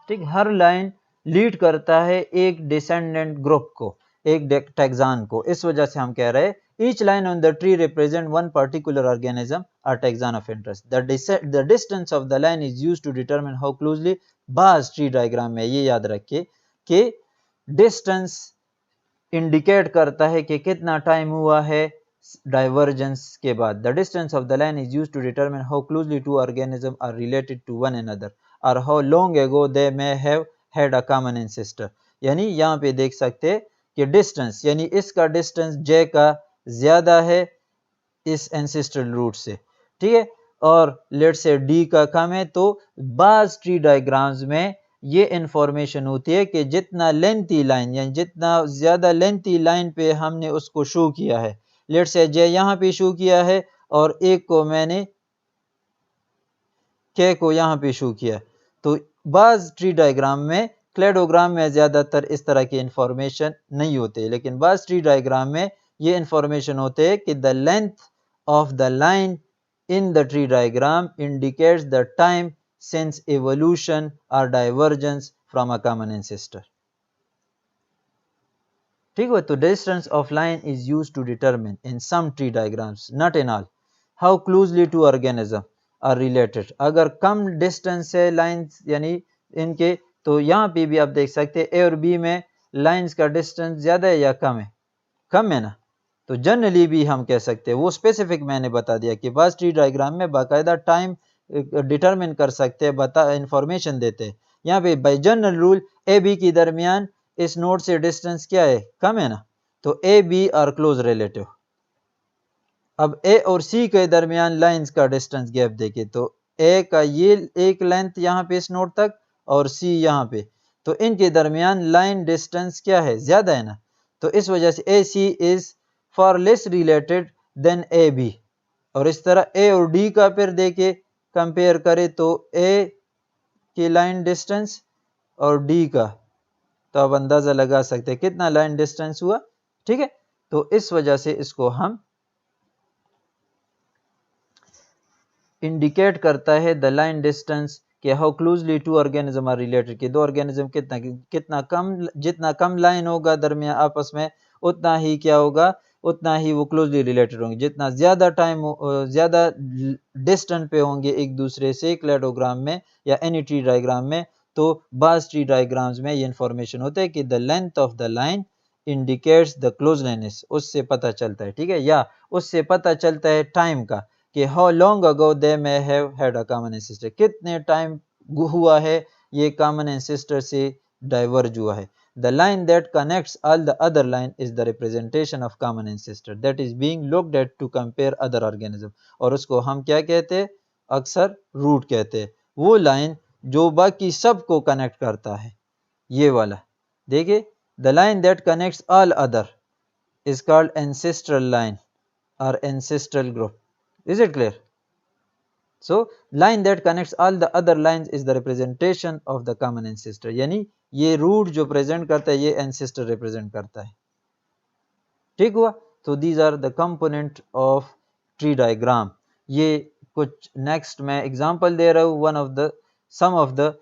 ठीक, हर लाइन लीड करता है एक डिसेंडेंट ग्रुप को, एक टैक्सॉन को। इस वजह से हम कह रहे हैं each line on the tree represent one particular organism or taxon of interest. The distance of the line is used to determine how closely बास ट्री डायग्राम में ये याद रखिए कि डिस्टेंस इंडिकेट करता है कि कितना टाइम हुआ है डाइवर्जेंस के बाद। The distance of the line is used to determine how closely two organism are related to one another और how long ago they may have had a common ancestor. यानी यहाँ पे देख सकते हैं कि डिस्टेंस, यानी इसका डिस्टेंस जे का ज्यादा है इस एंसेस्ट्रल रूट से, ठीक है, और लेट से डी का कम है। तो बाज ट्री डायग्राम्स में ये इंफॉर्मेशन होती है कि जितना लेंथी लाइन, यानी जितना ज्यादा लेंथी लाइन पे हमने उसको शो किया है, लेट से जे यहाँ पे शो किया है और एक को मैंने के को यहाँ पे शो किया, तो बाज ट्री डायग्राम में, क्लेडोग्राम में ज्यादातर इस तरह की इंफॉर्मेशन नहीं होते, लेकिन बाज ट्री डायग्राम में ये इंफॉर्मेशन होते हैं कि the length of the line in the tree diagram indicates the time since evolution or divergence from a common ancestor. ठीक है, तो distance of line is used to determine in some tree diagrams, not in all, how closely two organisms are related. अगर कम distance है lines यानी इनके, तो यहाँ पे भी आप देख सकते हैं A और B में lines का distance ज्यादा है या कम है? कम है ना, तो जनरली भी हम कह सकते हैं, वो स्पेसिफिक मैंने बता दिया कि बास ट्री डायग्राम में बाकायदा टाइम डिटरमिन कर सकते हैं, बता इंफॉर्मेशन देते हैं। यहाँ पे by general rule A B के दरमियान इस नोड से डिस्टेंस क्या है? कम है ना, तो A B are close relative. अब ए और सी के दरमियान लाइंस का डिस्टेंस गैप देखे तो ए का ये एक लेंथ यहाँ पे इस नोड तक और सी यहाँ पे, तो इनके दरमियान लाइन डिस्टेंस क्या है? ज्यादा है ना, तो इस वजह से ए सी is far less related than AB। और इस तरह A और D का फिर देके कंपेयर करें तो A की लाइन डिस्टेंस और D का, तो आप अंदाजा लगा सकते हैं कितना लाइन डिस्टेंस हुआ। ठीक है, तो इस वजह से इसको हम इंडिकेट करता है द लाइन डिस्टेंस कि how closely two organism are related, कि दो ऑर्गेनिज्म कितना कम, जितना कम लाइन होगा दरमियान आपस में उतना ही क्या होगा, उतना ही वो क्लोजली रिलेटेड होंगे। जितना ज्यादा टाइम, ज्यादा डिस्टेंट पे होंगे एक दूसरे से क्लेडोग्राम में या एनी ट्री डायग्राम में, तो बास ट्री डायग्राम्स में ये इंफॉर्मेशन होता है कि the length of the line indicates the closeness, उससे पता चलता है। ठीक है, या उससे पता चलता है टाइम का कि how long ago they may have had a common ancestor, कितने टाइम हुआ है ये कॉमन एंसेस्टर से डाइवर्ज हुआ है। The line that connects all the other line is the representation of common ancestor that is being looked at to compare other organism, और उसको हम क्या कहते हैं? अक्सर रूट कहते हैं। वो लाइन जो बाकी सबको कनेक्ट करता है, ये वाला देखिए, the line that connects all other is called ancestral line और ancestral group. Is it clear? So line that connects all the other lines is the representation of the common ancestor. यानी ये root जो present करता है ये ancestor represent करता है. ठीक हुआ? तो these are the component of tree diagram. ये कुछ नेक्स्ट मैं एग्जांपल दे रहा हूँ, one of the some of the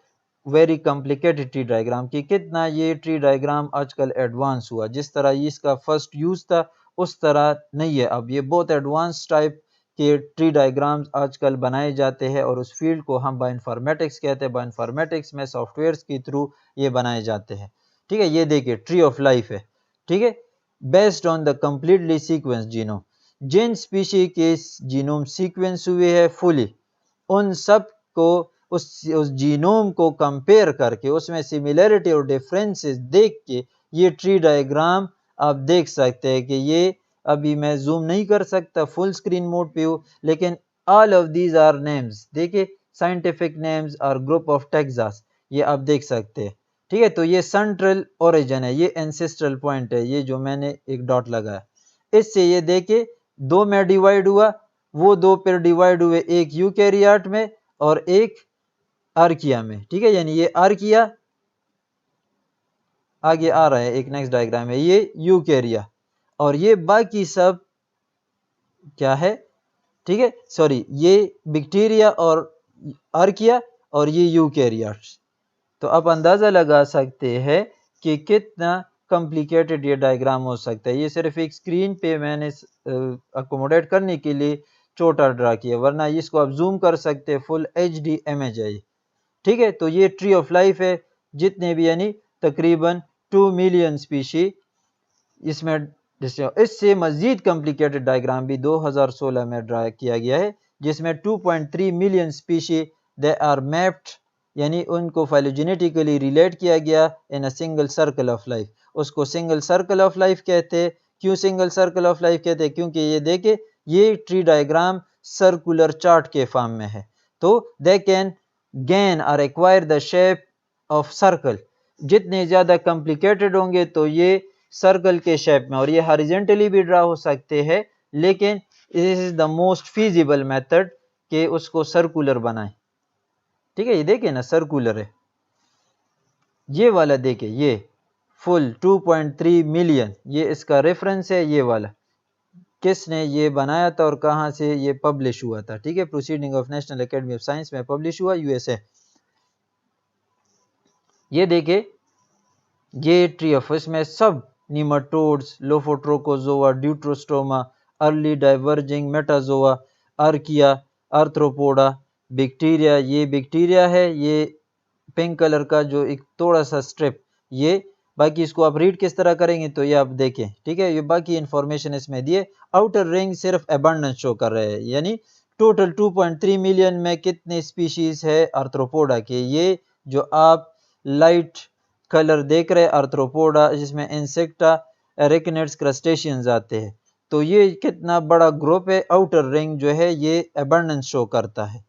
very complicated tree diagram कि कितना ये ट्री डायग्राम आजकल एडवांस हुआ. जिस तरह इसका फर्स्ट यूज था उस तरह नहीं है अब. ये बहुत एडवांस टाइप के ट्री डायग्राम्स आजकल बनाए जाते हैं और उस फील्ड को हम बायोइन्फॉर्मेटिक्स कहते हैं. बायोइन्फॉर्मेटिक्स में सॉफ्टवेयर्स के थ्रू ये बनाए जाते हैं. ठीक है, ये देखिए ट्री ऑफ लाइफ है. ठीक है, based on the completely sequence genome. जिन स्पीशी के जीनोम सीक्वेंस हुए हैं फुली, उन सब को उस जीनोम को कंपेयर करके उसमें सिमिलरिटी और डिफरेंसेस देख के ये ट्री डायग्राम आप देख सकते हैं कि ये अभी मैं जूम नहीं कर सकता, फुल स्क्रीन मोड पे हूँ, लेकिन all of these are names. देखिए साइंटिफिक नेम्स और ग्रुप ऑफ टेक्सास, ये आप देख सकते हैं. ठीक है, तो ये सेंट्रल ओरिजिन है, ये एंसेस्ट्रल पॉइंट है, ये जो मैंने एक डॉट लगाया. इससे ये देखिए दो में डिवाइड हुआ, वो दो पर डिवाइड हुए, एक यूकैरियोट में और एक आर्किया में. ठीक है, यानी ये आर्किया आगे आ रहा है, एक नेक्स्ट डायग्राम है, ये यूकैरिया और ये बाकी सब क्या है. ठीक है, सॉरी, ये बैक्टीरिया और आर्किया और ये यूकैरियोट्स. तो आप अंदाजा लगा सकते हैं कि कितना कॉम्प्लिकेटेड ये डायग्राम हो सकता है. ये सिर्फ एक स्क्रीन पे मैंने अकोमोडेट करने के लिए छोटा ड्रा किया, वरना इसको आप जूम कर सकते हैं, फुल HD इमेज है. ठीक है, तो ये ट्री ऑफ लाइफ है, जितने भी यानी तकरीबन 2 मिलियन स्पीशी इसमें. इससे मजीद कॉम्प्लिकेटेड डायग्राम भी 2016 में ड्रा किया गया है, जिसमें 2.3 million species they are mapped, यानी उनको फाइलोजेनेटिकली रिलेट किया गया in a single circle of life. उसको सिंगल सर्कल ऑफ लाइफ कहते हैं. क्यों सिंगल सर्कल ऑफ लाइफ कहते हैं? क्योंकि ये देखे ये ट्री डायग्राम सर्कुलर चार्ट के फॉर्म में है, तो दे कैन गेन और acquire the shape of circle. जितने ज्यादा कॉम्प्लिकेटेड होंगे तो ये सर्कल के शेप में, और ये हॉरिजॉन्टली भी ड्रा हो सकते हैं, लेकिन this is the most feasible method कि उसको सर्कुलर बनाएं. ठीक है, ये देखिए ना सर्कुलर है, ये वाला देखिए, ये फुल 2.3 मिलियन, ये इसका रेफरेंस है. ये वाला किसने ये बनाया था और कहां से ये पब्लिश हुआ था? ठीक है, proceeding of national academy of science में पब्लिश हुआ, USA. ये देखिए ये ट्री ऑफ, इसमें सब nematodes, lophotrochozoa, deuterostoma, early diverging metazoa, archaea, arthropoda, bacteria. ये बैक्टीरिया है, ये पिंक कलर का जो एक थोड़ा सा स्ट्रिप, ये बाकी इसको आप रीड किस तरह करेंगे तो ये आप देखें. ठीक है, ये बाकी इंफॉर्मेशन इसमें दिए. आउटर रिंग सिर्फ अबंडेंस शो कर रहे हैं, यानी टोटल 2.3 मिलियन में कितने स्पीशीज है आर्थ्रोपोडा के. ये जो आप लाइट कलर देख रहे हैं आर्थ्रोपोडा, जिसमें इंसेक्टा, एरिकनेट्स, क्रस्टेशियंस आते हैं, तो ये कितना बड़ा ग्रुप है. आउटर रिंग जो है ये अबंडेंस शो करता है.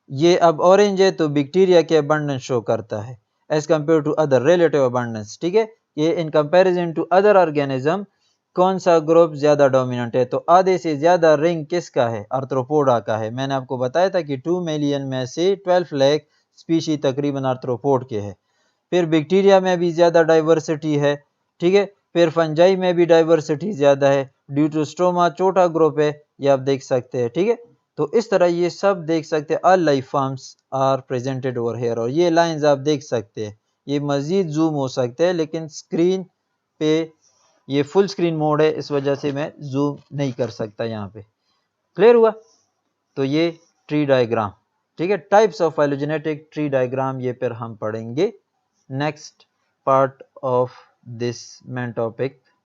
ये अब ऑरेंज है तो बैक्टीरिया के अबंडेंस शो करता है as compare to other relative abundance. ठीक है, ये in comparison to other organism कौन सा ग्रुप ज्यादा डोमिनेंट है? तो आधे से ज्यादा रिंग किसका है? आर्थ्रोपोडा का है. मैंने आपको बताया था कि 2 मिलियन में से 12 लाख स्पीशी तकरीबन आर्थ्रोपोड के है. फिर बैक्टीरिया में भी ज्यादा डाइवर्सिटी है. ठीक है, फिर फंजाई में भी डाइवर्सिटी ज्यादा है. ड्यूट्रोस्टोमा छोटा ग्रुप है, ये आप देख सकते हैं. ठीक है, तो इस तरह ये सब देख सकते हैं. All life forms are presented over here, और ये लाइंस आप देख सकते हैं. ये मजीद जूम हो सकते हैं, लेकिन स्क्रीन पे ये फुल स्क्रीन मोड है, इस वजह से मैं जूम नहीं कर सकता यहाँ पे. क्लियर हुआ? तो ये ट्री डायग्राम. ठीक है, types of phylogenetic tree diagram, ये फिर हम पढ़ेंगे next part of this main topic.